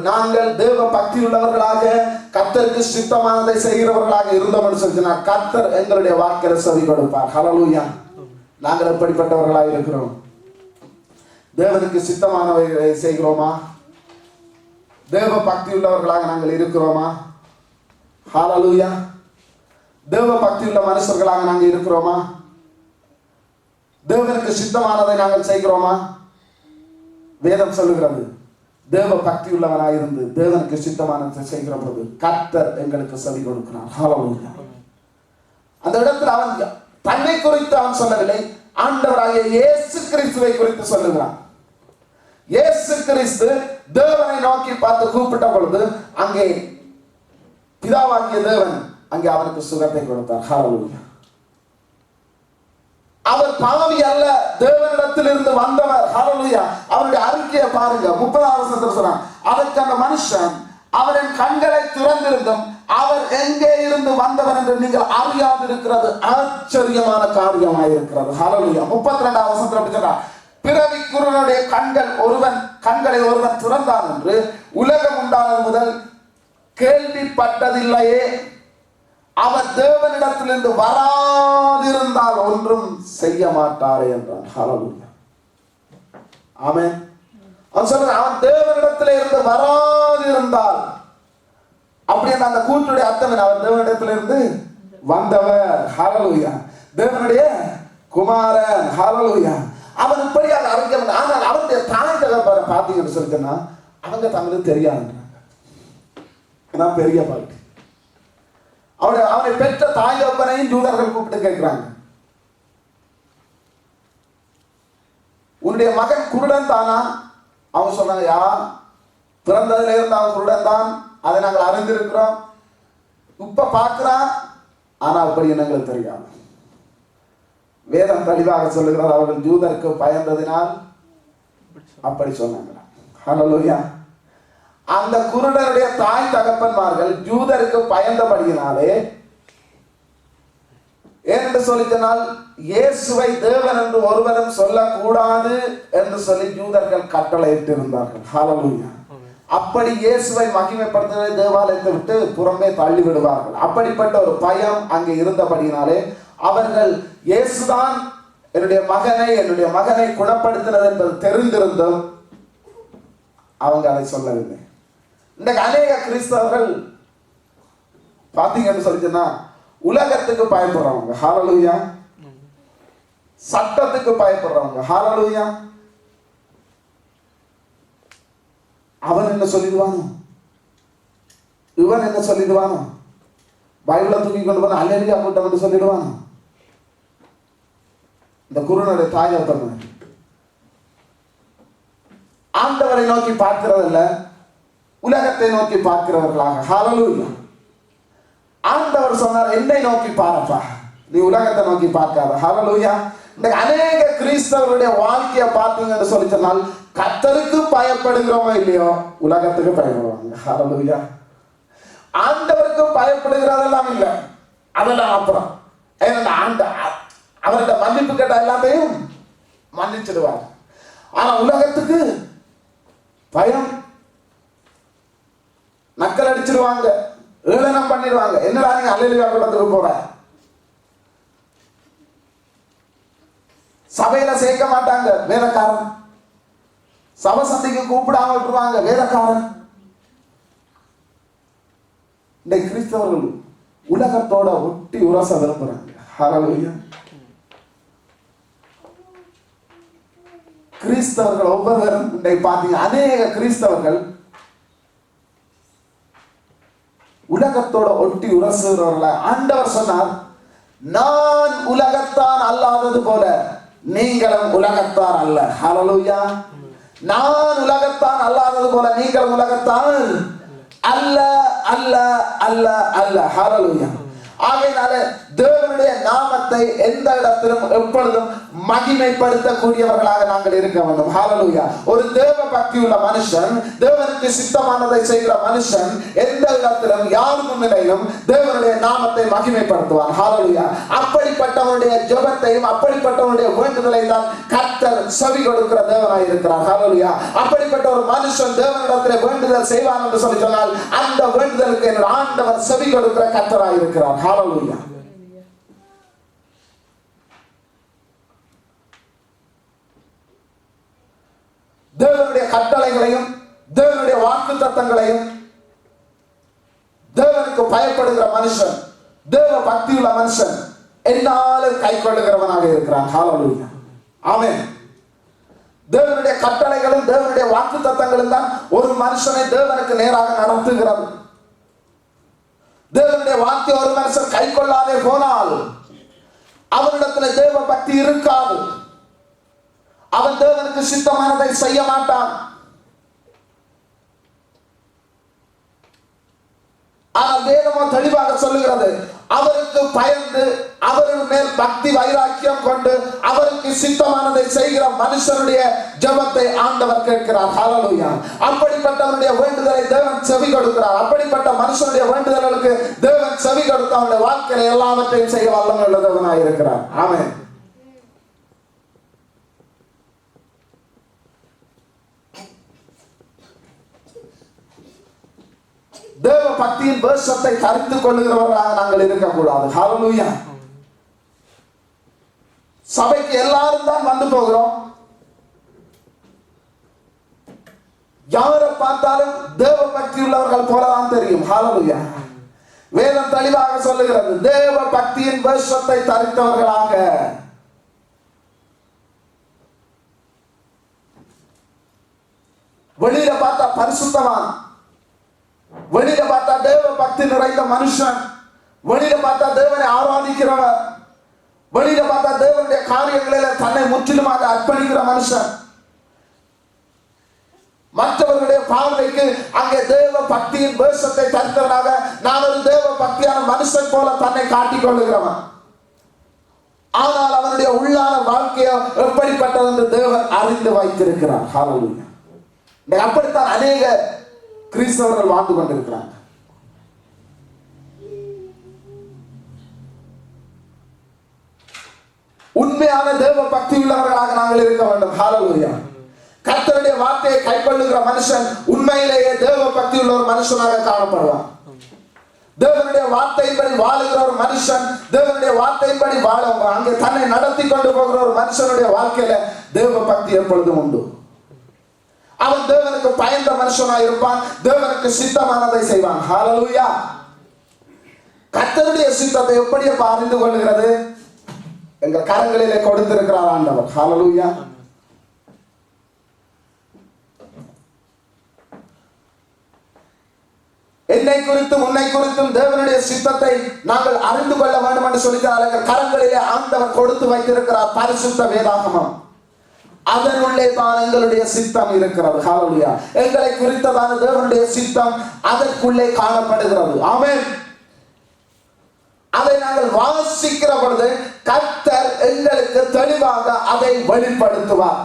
நாங்கள் தேவ பக்தி உள்ளவர்களாக கர்த்தருக்கு சித்தமானதை செய்கிறவர்களாக இருந்தோம் என்று சொன்னால் கர்த்தர் எங்களுடைய வாழ்க்கையில செவி கொடுப்பார். ஹல்லேலூயா. நாங்கள் எப்படிப்பட்டவர்களாக இருக்கிறோம்? தேவனுக்கு சித்தமானவை செய்கிறோமா? தேவ பக்தி உள்ளவர்களாக நாங்கள் இருக்கிறோமா? ஹல்லேலூயா. தேவ பக்தி உள்ள மனுஷர்களாக நாங்கள் இருக்கிறோமா? தேவனுக்கு சித்தமானதை நாங்கள் செய்கிறோமா? வேதம் சொல்லுகிறது, தேவ பக்தி உள்ளவனாக இருந்து தேவனுக்கு சித்தமானதை செய்கிற போது கர்த்தர் எங்களுக்கு செவி கொடுக்கிறார். ஹல்லேலூயா. அந்த இடத்துல அவன் தன்னை குறித்து அவன் சொல்லவில்லை, ஆண்டவராகிய இயேசு கிறிஸ்துவை குறித்து சொல்லுகிறான். இயேசு கிறிஸ்து தேவனை நோக்கி பார்த்து கூப்பிட்ட பொழுது அங்கே பிதாவாகிய தேவன் அங்கே அவனுக்கு சுகத்தை கொடுத்தார். ஹல்லேலூயா. அவர் பாவி அல்ல, தேவனிடத்திலிருந்து வந்தவர். ஹல்லேலூயா. அவருடைய அறிக்கையை பாருங்க. 30வது வசனத்தில் சொன்னார், அதற்கு அந்த மனுஷன், அவரின் கண்களை திறந்திருந்தும் அவர் எங்கே இருந்து வந்தவர் என்று நீங்கள் அறியாதிருக்கிறது ஆச்சரியமான காரியமாயிருக்கிறது. ஹல்லேலூயா. 32வது வசனத்தில் அப்படி சொன்னார், பிறவி குருடனுடைய கண்களை ஒருவன் திறந்தான் என்று உலகம் உண்டானது முதல் கேள்விப்பட்டதில்லையே, அவர் தேவனிடத்திலிருந்து வராதிருந்தால் ஒன்றும் செய்ய மாட்டாரே என்றான். ஹல்லேலூயா. ஆமென். அவன் சொல்றான், அவன் தேவனிடத்திலே இருந்து வராதிருந்தால், அப்படி அந்த கூற்றுடைய அர்த்தம், அவர் தேவனிடத்திலிருந்து வந்தவர். ஹல்லேலூயா. தேவனுடைய குமாரன். ஹல்லேலூயா. அவன் இப்படி அதை அறிக்கை. ஆனால் அவனுடைய தாய் தகப்பனை பார்த்தீங்கன்னு சொல்லிட்டேன்னா அவங்க தமிழ் தெரியாது. பெரிய பாட்டு. அவனை பெற்ற தாய் தகப்பனையும் ஜூதர்கள் கூப்பிட்டு கேட்கிறாங்க, உன்னுடைய மகன் குருடன் தானா? அவங்க சொன்னாங்க, யா, பிறந்ததுல இருந்து அவன் குருடன் தான், அதை நாங்கள் அறிந்திருக்கிறோம். இப்ப பார்க்கிறான், ஆனா அப்படி எங்களுக்கு தெரியாது. வேதம் தெளிவாக சொல்லுகிறார், அவர்கள் ஜூதருக்கு பயந்ததினால் அப்படி சொன்னாங்க. ஹல்லேலூயா. அந்த குருடனுடைய தாய் தகப்பன்மார்கள் ஜூதருக்கு பயந்தபடியினாலே, ஏனென்று சொல்லினால் இயேசுவை தேவன் என்று ஒருவரும் சொல்லக்கூடாது என்று சொல்லி ஜூதர்கள் கட்டளையிட்டு இருந்தார்கள். ஹல்லேலூயா. அப்படி இயேசுவை மகிமைப்படுத்த தேவாலயத்தை விட்டு புறம்பே தள்ளி விடுவார்கள். அப்படிப்பட்ட ஒரு பயம் அங்கே இருந்தபடியினாலே அவர்கள் இயேசுதான் என்னுடைய மகனை குணப்படுத்தினது என்பது தெரிந்திருந்தும் அவங்க அதை சொல்லவில்லை. இன்றைக்கு அநேக கிறிஸ்தவர்கள் பாத்தீங்கன்னு சொல்லிச்சுன்னா உலகத்துக்கு பயப்படுறவங்க. ஹல்லேலூயா. சட்டத்துக்கு பயப்படுறவங்க. ஹல்லேலூயா. அவன் என்ன சொல்லிடுவானோ, இவன் என்ன சொல்லிடுவானோ, பைபிளை தூக்கி கொண்டு போன அல்லேலூயா கூட்டம் என்று சொல்லிடுவானோ. இந்த குருனுடைய தாய் தகப்பன் ஆண்டவரை நோக்கி பார்க்கிறதில்ல, உலகத்தை நோக்கி பார்க்கிறவர்களாக. ஹல்லேலூயா. ஆண்டவர் சொன்னார், என்னை நோக்கி பாருப்பா, நீ உலகத்தை நோக்கி பார்க்காத. ஹல்லேலூயா. இந்த அநேக கிறிஸ்தவருடைய வாழ்க்கையை பார்த்தீங்கன்னு சொல்லி சொன்னால் கர்த்தருக்கு பயப்படுகிறோமோ இல்லையோ உலகத்துக்கு பயப்படுவாங்க. ஹல்லேலூயா. ஆண்டவருக்கு பயப்படுகிறதெல்லாம் இல்லை, அதெல்லாம் அப்புறம். அவர்கிட்ட மன்னிப்பு கேட்ட எல்லாத்தையும் மன்னிச்சிடுவார். ஆனா உலகத்துக்கு பயம், நக்கல் அடிச்சிருவாங்க, ஏளனம் பண்ணிடுவாங்க. என்னடா நீங்க அல்லேலூயா கூட்டத்துக்கு போற, சபையில சேர்க்க மாட்டாங்க, வேலைக்காரன். சபை சந்தைக்கு கூப்பிடாம விட்டுருவாங்க, வேலைக்காரன். இந்த கிறிஸ்தவர்கள் உலகத்தோட ஒட்டி உரச விரும்புறாங்க. ஹல்லேலூயா. கிறிஸ்தவர்கள் ஒவ்வொருவரும் பாத்தீங்க, அநேக கிறிஸ்தவர்கள் உலகத்தோட ஒட்டி உரசுகிறவர்கள ஆண்டவர் சொன்னார், நான் உலகத்தான் அல்லாதது போல நீங்களும் உலகத்தான் அல்ல. ஹல்லேலூயா. நான் உலகத்தான் அல்லாதது போல நீங்களும் உலகத்தான் அல்ல அல்ல அல்ல அல்ல. ஹல்லேலூயா. ஆகையினால தேவனுடைய நாமத்தை எந்த இடத்திலும் எப்பொழுதும் மகிமைப்படுத்தக்கூடியவர்களாக நாங்கள் இருக்க வேண்டும். ஹல்லேலூயா. ஒரு தேவ பக்தி உள்ள மனுஷன், தேவனுக்கு சித்தமானதை செய்கிற மனுஷன் எந்த இடத்திலும் யார் முன்னிலையிலும் தேவனுடைய நாமத்தை மகிமைப்படுத்துவான். ஹல்லேலூயா. அப்படிப்பட்டவனுடைய ஜெபத்தையும் அப்படிப்பட்டவனுடைய வேண்டுதலை தான் கர்த்தர் செவி கொடுக்கிற தேவனாய் இருக்கிறார். ஹல்லேலூயா. அப்படிப்பட்ட ஒரு மனுஷன் தேவனிடத்தில் வேண்டுதல் செய்வான் என்று சொல்லி சொன்னால் அந்த வேண்டுதலுக்கு என்னோட ஆண்டவர் செவி கொடுக்கிற கர்த்தராய் இருக்கிறார். ஹல்லேலூயா. தேவனுடைய கட்டளைகளையும் தேவனுடைய வாக்குத்தத்தங்களையும் தேவனுக்கு பயப்படுகிற மனுஷன், தேவ பக்தியுள்ள மனுஷன் என்னாலும் கை கொள்ளுகிறவனாக இருக்கிறான். ஹல்லேலூயா. ஆமென். தேவனுடைய கட்டளைகளும் தேவனுடைய வாக்குத்தத்தங்களும் தான் ஒரு மனுஷனை தேவனுக்கு நேராக நடத்துகிறது. தேவனுடைய வார்த்தை ஒரு மனுஷன் கை கொள்ளாதே போனால் அவனிடத்தில் தேவ பக்தி இருக்காது. அவன் தேவனுக்கு சித்தமானதை செய்ய மாட்டான். ஆனால் வேதமோ தெளிவாக சொல்லுகிறது, அவருக்கு பயந்து அவரின் மேல் பக்தி வைராக்கியம் கொண்டு அவருக்கு சித்தமானதை செய்கிற மனுஷனுடைய ஜெபத்தை ஆண்டவர் கேட்கிறார். ஹல்லேலூயா. அப்படிப்பட்டவனுடைய வேண்டுதலை தேவன் செவி கொடுக்கிறார். அப்படிப்பட்ட மனுஷனுடைய வேண்டுதல்களுக்கு தேவன் செவி கொடுத்து அவனுடைய வாழ்க்கையில எல்லாவற்றையும் செய்ய வல்லமை உள்ள தேவனாய் இருக்கிறார். ஆமென். தேவ பக்தியின் வேஷத்தை கருத்து கொள்ளுகிறவர்களாக நாங்கள் இருக்கக்கூடாது. ஹல்லேலூயா. சபைக்கு எல்லாரும் தான் வந்து போகிறோம். யாரை பார்த்தாலும் தேவ பக்தி உள்ளவர்கள் போலதான் தெரியும். ஹல்லேலூயா. வேதம் தெளிவாக சொல்லுகிறது, தேவ பக்தியின் வேஷத்தை தரித்தவர்களாக. வெளியில பார்த்தா பரிசுத்தவான், வெளியில பார்த்தா தேவ பக்தி நிறைந்த மனுஷன், வெளியில பார்த்தா தேவனை ஆராதிக்கிறவர், வெளியில பார்த்தா தேவனுடைய காரியங்களில தன்னை முற்றிலுமாக அர்ப்பணிக்கிற மனுஷன். மற்றவர்களுடைய பார்வைக்கு அங்கே தேவ பக்தியின் வேஷத்தை தரித்தவனாக, நான் ஒரு தேவ பக்தியான மனுஷன் போல தன்னை காட்டிக் கொள்ளுகிறவன். ஆனால் அவனுடைய உள்ளான வாழ்க்கையோ எப்படிப்பட்டது என்று தேவன் அறிந்து வைத்திருக்கிறார். ஹல்லேலூயா. அப்படித்தான் அநேக கிறிஸ்தவர்கள் வாழ்ந்து கொண்டிருக்கிறாங்க. உண்மையான தேவ பக்தி உள்ளவர்களாக நாங்கள் இருக்க வேண்டும். ஹல்லேலூயா. கர்த்தருடைய வார்த்தையை கைக்கொள்ளுகிற மனுஷன் உண்மையிலேயே தேவ பக்தி உள்ள ஒரு மனுஷனாக காணப்படுவான். தேவனுடைய வார்த்தையின்படி வாழுகிற ஒரு மனுஷன், தேவனுடைய வார்த்தையின்படி வாழ அங்கே தன்னை நடத்தி கொண்டு போகிற ஒரு மனுஷனுடைய வாழ்க்கையில தேவ பக்தி எப்பொழுதும் உண்டு. அவன் தேவனுக்கு பயந்த மனுஷனாக இருப்பான், தேவனுக்கு சித்தமானதை செய்வான். ஹல்லேலூயா. கர்த்தருடைய சித்தத்தை எப்படி அறிந்து கொள்கிறது? எங்கள் கரங்களிலே கொடுத்திருக்கிறார் ஆண்டவர். ஹல்லேலூயா. என்னை குறித்தும் உன்னை குறித்தும் தேவனுடைய சித்தத்தை நாங்கள் அறிந்து கொள்ள வேண்டும் என்று சொல்லிக்கிறார். எங்கள் கரங்களிலே ஆண்டவர் கொடுத்து வைத்திருக்கிறார் பரிசுத்த வேதாகமம். அதனுள்ளே தான் எங்களுடைய சித்தம் இருக்கிறது. ஹல்லேலூயா. எங்களை குறித்ததான தேவனுடைய சித்தம் அதற்குள்ளே காணப்படுகிறது. ஆமென். அதை நாங்கள் வாசிக்கிற பொழுது கர்த்தர் எங்களுக்கு தெளிவாக அதை வெளிப்படுத்துவார்.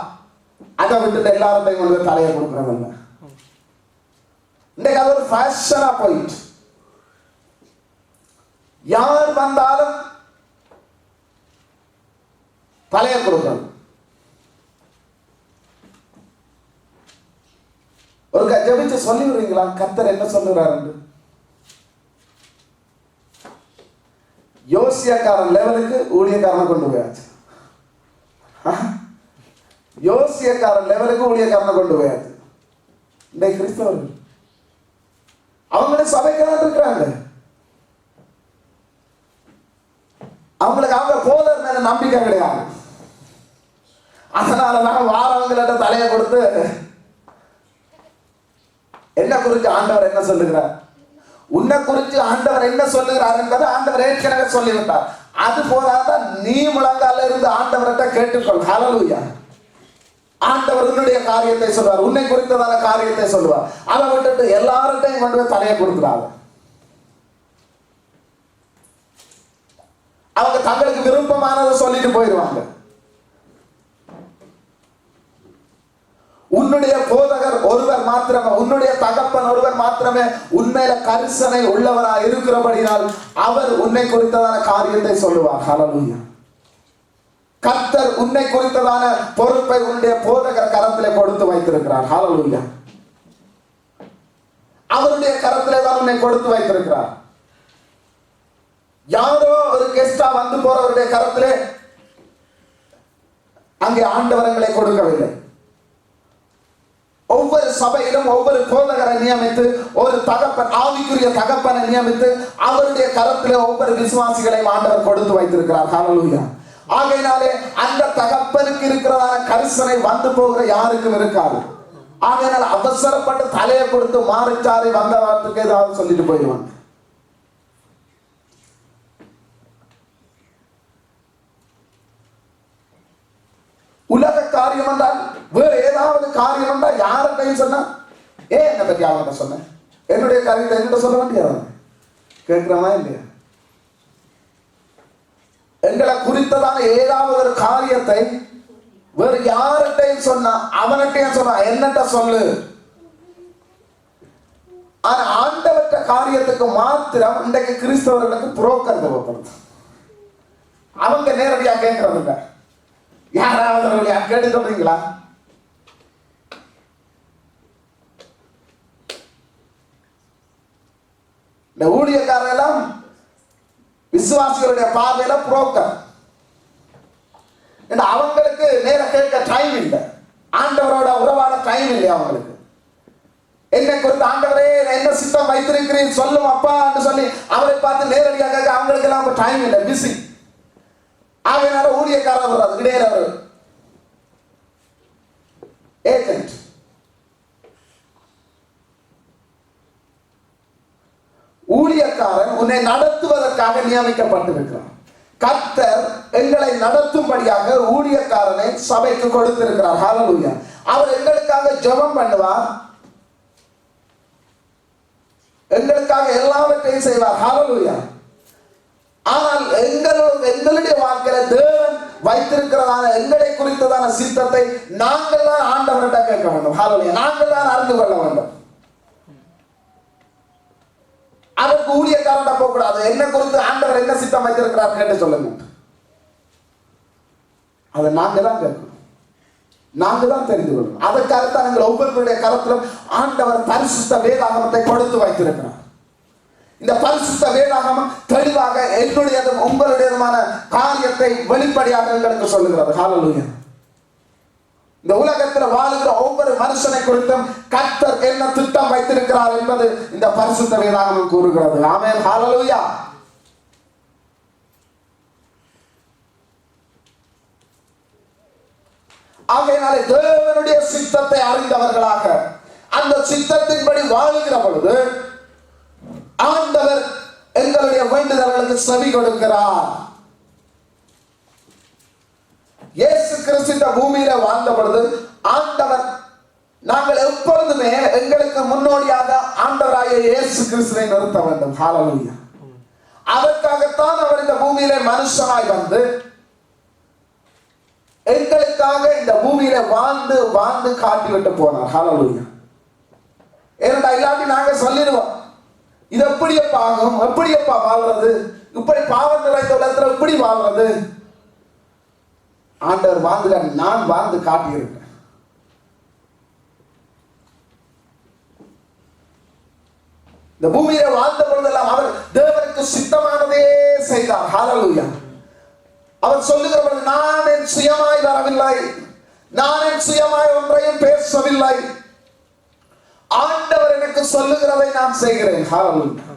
அதை விட்டுட்டு எல்லார்ட்டையும் கொண்டு போய் தலையை கொடுக்குறதில்ல. இன்னைக்கு அது ஒரு ஃபேஷனா போயிட்டு யார் வந்தாலும் தலையை கொடுக்கணும். ஒரு ஜெபிச்சு சொல்லி விடுறீங்களா கர்த்தர் என்ன சொல்லுறாரு? யோசியக்காரன் லெவலுக்கு ஊழியக்காரனை கொண்டு போயாச்சு. யோசியக்காரன் லெவலுக்கு ஊழியக்காரனை கொண்டு போயாச்சு. இந்த கிறிஸ்தவர்கள் அவங்களே சபைக்காரன் இருக்கிறாங்க. அவங்களுக்கு அவங்க போதர் மேல நம்பிக்கை கிடையாது. அதனாலதான் வாரவங்கள்ட்ட தலையை கொடுத்து என்ன குறித்து ஆண்டவர் என்ன சொல்லுகிறார், உன்னை குறித்து ஆண்டவர் என்ன சொல்லுகிறார் என்பதை ஆண்டவர் ஏற்கனவே சொல்லிவிட்டார். அது போதாதான் நீ முழங்கால இருந்து ஆண்டவர்கிட்ட கேட்டுக்கொள். ஹல்லேலூயா. ஆண்டவர் உன்னுடைய காரியத்தை சொல்வார், உன்னை குறித்ததான காரியத்தை சொல்லுவார். அதை விட்டுட்டு எல்லார்ட்டையும் கொண்டு போய் தலையை கொடுக்கிறாங்க. அவங்க தங்களுக்கு விருப்பமானதை சொல்லிட்டு போயிடுவாங்க. உன்னுடைய போதகர் ஒருவர் மாத்திரமே, உன்னுடைய தகப்பன் ஒருவர் மாத்திரமே உண்மையில கரிசனை உள்ளவராக இருக்கிறபடினால் அவர் உன்னை குறித்ததான காரியத்தை சொல்லுவார். ஹல்லேலூயா. கர்த்தர் உன்னை குறித்ததான பொறுப்பை உன்னுடைய போதகர் கரத்திலே கொடுத்து வைத்திருக்கிறார். ஹல்லேலூயா. அவருடைய கரத்திலே தான் உன்னை கொடுத்து வைத்திருக்கிறார். யாரோ ஒரு கெஸ்டா வந்து போறவருடைய கரத்திலே அங்கே ஆண்டவரங்களை கொடுக்கவில்லை. ஒவ்வொரு சபையிலும் ஒவ்வொரு போதகரை நியமித்து, ஒரு தகப்பன், ஆவிக்குரிய தகப்பனை நியமித்து அவருடைய கரத்திலே ஒவ்வொரு விசுவாசிகளையும் ஆண்டவர் கொடுத்து வைத்திருக்கிறார். ஹல்லேலூயா. ஆகையினாலே அந்த தகப்பனுக்கு இருக்கிறதான கரிசனை வந்து போகிற யாருக்கும் இருக்காது. ஆகையினால அவசரப்பட்டு தலையை கொடுத்து மாறிச்சாரை வந்த வார்த்தைக்கு ஏதாவது சொல்லிட்டு போயிடுவாங்க. உலக காரியம் என்றால் வேறு ஏதாவது காரியம் என்றால் யார்கிட்டையும் சொன்னா என்னை பற்றி அவன்கிட்ட சொன்னேன், என்னுடைய காரியத்தை என்கிட்ட சொல்ல வேண்டியது கேட்கிறமா இல்லையா? எங்களை குறித்ததான ஏதாவது ஒரு காரியத்தை வேறு யார்கிட்டையும் சொன்னா அவன்கிட்டையும் சொன்னா என்னட்ட சொல்லு. ஆனா ஆண்டவற்ற காரியத்துக்கு மாத்திரம் இன்றைக்கு கிறிஸ்தவர்களுக்கு புரோக்கர் தேவைப்படுது. அவங்க நேரடியா கேட்கறது இல்லை. யாராவது கேட்டு சொல்றீங்களா? இந்த ஊழியக்காரர் எல்லாம் விசுவாசிகளுடைய பார்வையில புரோக்கர். அவங்களுக்கு நேர கேட்க டைம் இல்லை, ஆண்டவரோட உறவாட டைம் இல்லை அவங்களுக்கு. என்னை குறித்து ஆண்டவரே என்ன சித்தம் வைத்திருக்கிறேன் சொல்லும் அப்பா என்று சொல்லி அவரை பார்த்து நேரடியாக கேட்க அவங்களுக்கு எல்லாம் டைம் இல்லை, பிஸி. ஆகையினால ஊழியக்காரர் வர்றாரு, இடையில ஏஜென்ட். ஊழியக்காரன் உன்னை நடத்துவதற்காக நியமிக்கப்பட்டிருக்கிறார். கர்த்தர் எங்களை நடத்தும்படியாக ஊழியக்காரனை சபைக்கு கொடுத்திருக்கிறார். ஹல்லேலூயா. அவர் எங்களுக்காக ஜெபம் பண்ணுவார், எங்களுக்காக எல்லாவற்றையும் செய்வார். ஹல்லேலூயா. ஆனால் எங்களுடைய வாழ்க்கையில தேவன் வைத்திருக்கிறதான எங்களை குறித்ததான சித்தத்தை நாங்கள் தான் ஆண்டவர்கிட்ட கேட்க வேண்டும். ஹல்லேலூயா. நாங்கள் தான் அறிந்து கொள்ள வேண்டும். அதற்கு ஊழியக்காரன் போக கூடாது. என்ன குறித்து ஆண்டவர் என்ன சித்தம் வைத்திருக்கிறார் கேட்டு சொல்லுங்க. அதை நாங்க தான் கேட்கணும், நாங்க தான் தெரிந்து கொள்ளணும். அதற்காகத்தான் எங்கள் ஒவ்வொருவருடைய கரத்திலும் ஆண்டவர் பரிசுத்த வேதாகமத்தை கொடுத்து வைத்திருக்கிறார். இந்த பரிசுத்த வேதாகமம் தெளிவாக என்னுடையதும் உங்களுடையதுமான காரியத்தை வெளிப்படையாக எங்களுக்கு சொல்லுகிறது. ஹல்லேலூயா. இந்த உலகத்தில் வாழுகிற ஒவ்வொரு மனுஷனை குறித்தும் கர்த்தர் என்ன திட்டம் வைத்திருக்கிறார் என்பது இந்த பரிசுத்த வேதாகமம் கூறுகிறது. ஆமென். ஹல்லேலூயா. ஆகையினாலே தேவனுடைய சித்தத்தை அறிந்தவர்களாக அந்த சித்தத்தின்படி வாழுகிற பொழுது ஆண்டவர் எங்களுடைய வேண்டுதல்களுக்கு செவி கொடுக்கிறார். இயேசு கிறிஸ்து இந்த பூமியில வாழ்ந்த பொழுது ஆண்டவர், நாங்கள் எப்பொழுதுமே எங்களுக்கு முன்னோடியாக ஆண்டவராகிய இயேசு கிறிஸ்துவை நிறுத்த வேண்டும். ஹல்லேலூயா. அதற்காகத்தான் அவர் இந்த பூமியிலே மனுஷனாய் வந்து எங்களுக்கு எங்களுக்காக இந்த பூமியில வாழ்ந்து வாழ்ந்து காட்டி விட்டு போனார். ஹல்லேலூயா. ஏன்னா இல்லாட்டி நாங்க சொல்லிடுவோம், இது எப்படியப்பா ஆகும், எப்படியப்பா வாழ்றது, இப்படி பாவம் நிறைந்த உலகத்துல எப்படி வாழ்றது. ஆண்டவர் வாழ்ந்து, நான் வாழ்ந்து காட்டியிருக்கேன். இந்த பூமியில வாழ்ந்த பொழுதெல்லாம் அவர் தேவனுக்கு சித்தமானதே செய்தார். ஹல்லேலூயா. அவர் சொல்லுகிறவர், நான் என் சுயமாய் வரவில்லை, நான் என் சுயமாய் ஒன்றையும் பேசவில்லை, ஆண்டவர் எனக்கு சொல்லுகிறதை நான் செய்கிறேன். ஹல்லேலூயா.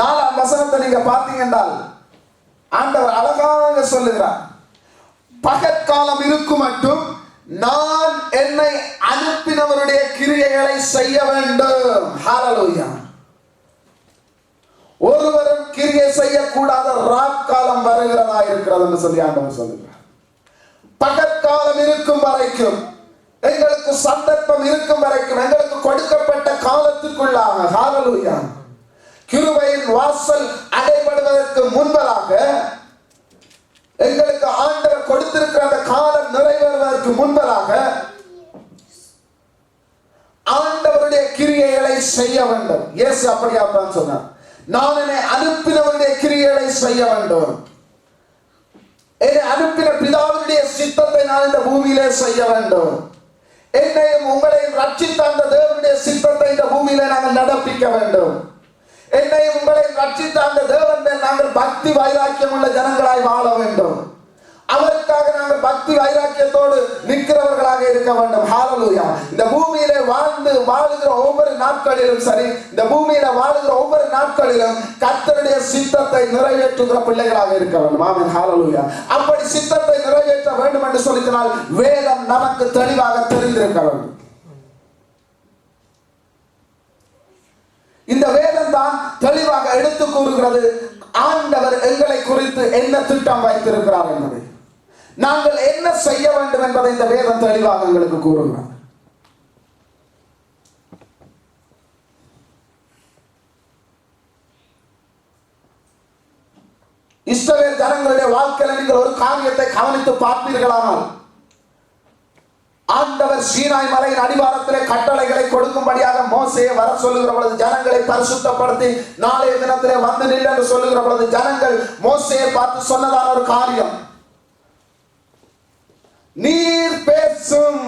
4ஆம் வசனத்தை நீங்க பார்த்தீங்கன்னா ஆண்டவர் அழகாக சொல்லுகிறார், பகற்காலம் இருக்கும் மட்டும் நான் என்னை அனுப்பினவருடைய கிரியைகளை செய்ய வேண்டும். ஹல்லேலூயா. ஒருவரும் கிரியை செய்யக்கூடாத ராக்காலம் வருகிறதா இருக்கிறது என்று சொல்லி ஆண்டவர் சொல்லுகிறார். பகற்காலம் இருக்கும் வரைக்கும், எங்களுக்கு சந்தர்ப்பம் இருக்கும் வரைக்கும், எங்களுக்கு கொடுக்கப்பட்ட காலத்துக்குள்ளாக, ஹல்லேலூயா, கிருபையின் வாசல் அடைபடுவதற்கு முன்பதாக, எங்களுக்கு ஆண்டவர் கொடுத்திருக்கிற அந்த காலம் நிறைவேறுவதற்கு முன்பதாக ஆண்டவருடைய கிரியைகளை செய்ய வேண்டும். இயேசு அப்படியாத்தான் சொன்னார், நான் என்னை அனுப்பினவருடைய கிரியைகளை செய்ய வேண்டும், என்னை அனுப்பின பிதாவுடைய சித்தத்தை நான் இந்த பூமியிலே செய்ய வேண்டும், என்னையும் உங்களையும் ரட்சித்த அந்த தேவனுடைய சித்தத்தை இந்த பூமியிலே நாங்கள் நடப்பிக்க வேண்டும், என்னையும் உங்களையும் ரட்சித்த அந்த தேவன் மேல் நாங்கள் பக்தி வைராக்கியம் உள்ள ஜனங்களாய் வாழ வேண்டும், அவருக்காக நாங்கள் பக்தி வைராக்கியத்தோடு நிற்கிறவர்களாக இருக்க வேண்டும். ஹல்லேலூயா. இந்த பூமியிலே வாழ்ந்து வாழுகிற ஒவ்வொரு நாட்களிலும் சரி, இந்த பூமியில வாழுகிற ஒவ்வொரு நாட்களிலும் கர்த்தருடைய சித்தத்தை நிறைவேற்றுகிற பிள்ளைகளாக இருக்க வேண்டும். ஆமென். ஹல்லேலூயா. அப்படி சித்தத்தை நிறைவேற்ற வேண்டும் என்று சொல்லினால் வேதம் நமக்கு தெளிவாக தெரிந்திருக்க வேண்டும். இந்த வேதம் தான் தெளிவாக எடுத்து கூறுகிறது, ஆண்டவர் எங்களை குறித்து என்ன திட்டம் வைத்திருக்கிறார் என்பதை, நாங்கள் என்ன செய்ய வேண்டும் என்பதை இந்த வேதம் தெளிவாக எங்களுக்கு கூறுகிறார். இஸ்ரவேல் ஜனங்களுடைய வாழ்க்கையில் நீங்கள் ஒரு காரியத்தை கவனித்து பார்ப்பீர்களானால், ஆண்டவர் சீனாய் மலையின் அடிவாரத்திலே கட்டளைகளை கொடுக்கும்படியாக மோசேயை வர சொல்லுகிற பொழுது, ஜனங்களை பரிசுத்தப்படுத்தி நாளைய தினத்திலே வந்து நில் என்று சொல்லுகிற பொழுது, ஜனங்கள் மோசேயை பார்த்து சொன்னதான ஒரு காரியம், நீர் பேசும்,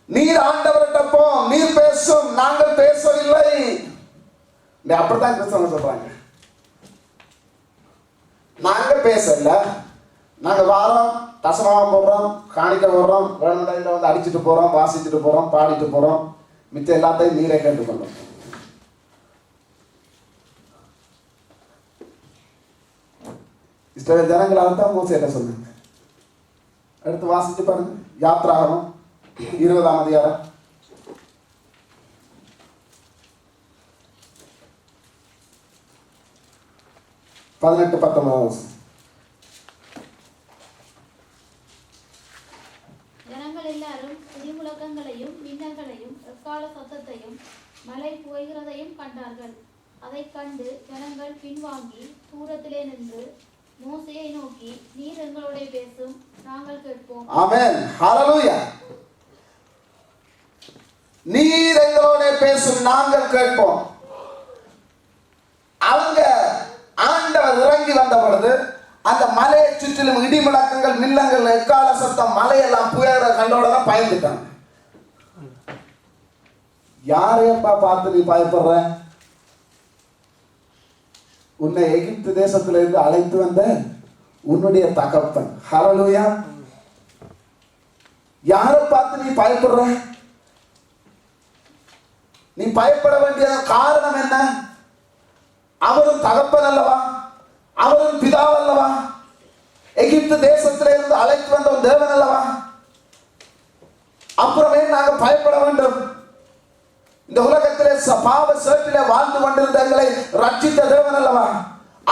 நீர் ஆண்டவர்கிட்ட போ, நீர் பேசும், நாங்கள் பேசவில்லை. அப்படித்தான் கிறிஸ்தவங்க சொல்றாங்க, நாங்க பேசல, நாங்க வாரம் தசமாவம் போடுறோம், காணிக்க போடுறோம், வேணுண்டையில வந்து அடிச்சுட்டு போறோம், வாசிச்சுட்டு போறோம், பாடிட்டு போறோம், மித்த எல்லாத்தையும் நீரே கேட்டுக்கொள்ளும். இஸ்ரவேல் ஜனங்களால் தான் மோசே சொன்னாங்க. எடுத்து வாசிச்சு பாருங்க, யாத்ராகமம் 20ஆம் அதிகாரம் 18-19. ஜனங்கள் எல்லாரும் இடிமுழக்கங்களையும் மின்னல்களையும் எக்கால சத்தத்தையும் மழை புகைகிறதையும் கண்டார்கள். அதைக் கண்டு ஜனங்கள் பின்வாங்கி தூரத்திலே நின்று மோசேயை நோக்கி, நீர் எங்களோட பேசும், நாங்கள் கேட்போம். ஆமென். ஹல்லேலூயா. நீர் எங்களோட பேசும், நாங்கள் கேட்போம். அவங்க ஆண்டவர் இறங்கி வந்த பொழுது அந்த மலையை சுற்றிலும் இடி முழக்கங்கள், மின்னல்கள், எக்கால சத்தம், மலையெல்லாம் புயற கண்டோட தான் பயந்துட்டாங்க. யாரையப்பா பார்த்து நீ பயப்படுற? உன்னை எகிப்து தேசத்திலிருந்து அழைத்து வந்த உன்னுடைய தகப்பன். ஹல்லேலூயா. யாரை பார்த்து நீ பயப்படுற? நீ பயப்பட வேண்டிய காரணம் என்ன? அவரும் தகப்பன் அல்லவா, அவரும் பிதாவல்லவா, எகிப்து தேசத்திலிருந்து அழைத்து வந்த தேவன் அல்லவா, அப்புறமே நாங்கள் பயப்பட வேண்டும்? இந்த உலகத்திலே பாவ சேற்றிலே வாழ்ந்து கொண்டிருந்த எங்களை ரட்சித்த தேவன் அல்லவா,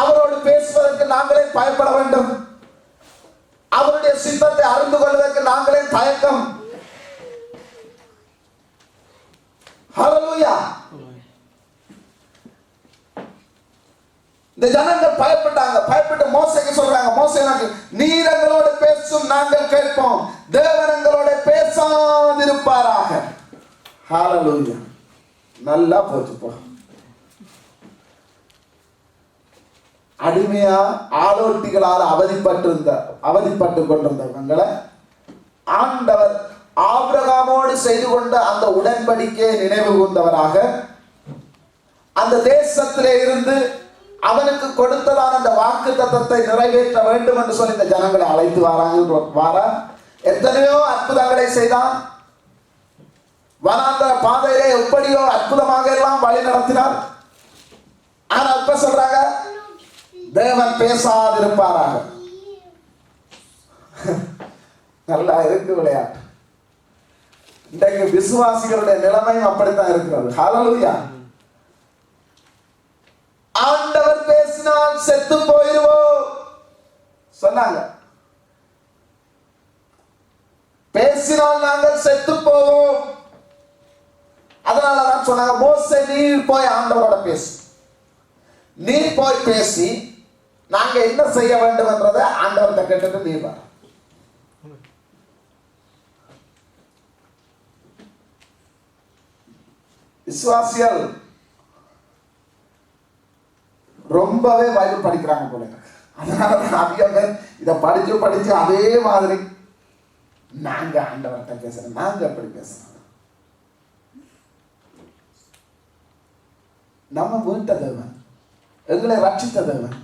அவரோடு பேசுவதற்கு நாங்களே பயப்பட வேண்டும்? அவருடைய சித்தத்தை அறிந்து கொள்வதற்கு நாங்களே தயக்கம்? ஹல்லேலூயா. இந்த ஜனங்கள் பயப்பட்டாங்க. பயப்பட்டு மோசேக்கு சொல்றாங்க, மோசே நீர் எங்களோடு பேசும் நாங்கள் கேட்போம், தேவன் எங்களோட பேசாதிருப்பாராக. ஹalleluya. நல்லா போச்சு போ. அடிமையா ஆளோட்டிகளால் அவதிப்பட்டு கொண்டிருந்தவங்களை ஆண்டவர் ஆபிரகாமோடு செய்து கொண்ட அந்த உடன்படிக்கையை நினைவு கூர்ந்தவராக அந்த தேசத்திலே இருந்து அவனுக்கு கொடுத்ததான அந்த வாக்கு தத்தத்தை நிறைவேற்ற வேண்டும் என்று சொல்லி இந்த ஜனங்களை அழைத்து வார எத்தனையோ அற்புதங்களை செய்தான். வனாந்தர பாதையிலே எப்படியோ அற்புதமாக எல்லாம் வழி நடத்தினார். ஆனா இப்ப சொல்றாங்க தேவன் பேசாதிருப்பாராக. நல்லா இருக்கு விளையாட்டு. இன்றைக்கு விசுவாசிகளுடைய நிலைமையும் அப்படித்தான் இருக்கிறது. ஹalleluya. ஆண்டவர் பேசினால் செத்து போயிடுவோம் சொன்னாங்க. பேசினால் நாங்கள் செத்து போவோம். அதனாலதான் சொன்னாங்க, மோசே நீர் போய் ஆண்டவரோட பேசு, நீ போய் பேசி நாங்க என்ன செய்ய வேண்டும் என்றதை ஆண்டவர்கிட்ட கேட்டுட்டு நீ வர. விசுவாசிகள் ரொம்பவே பைபிள் படிக்கிறாங்க போல. அதனாலதான் அதிகம் பேர் இதை படிச்சு அதே மாதிரி நாங்க ஆண்டவர்கிட்ட பேசுறோம், நாங்க எப்படி பேசுறோம். நம்ம மீட்ட தேவன், எங்களை ரட்சித்த தேவன்,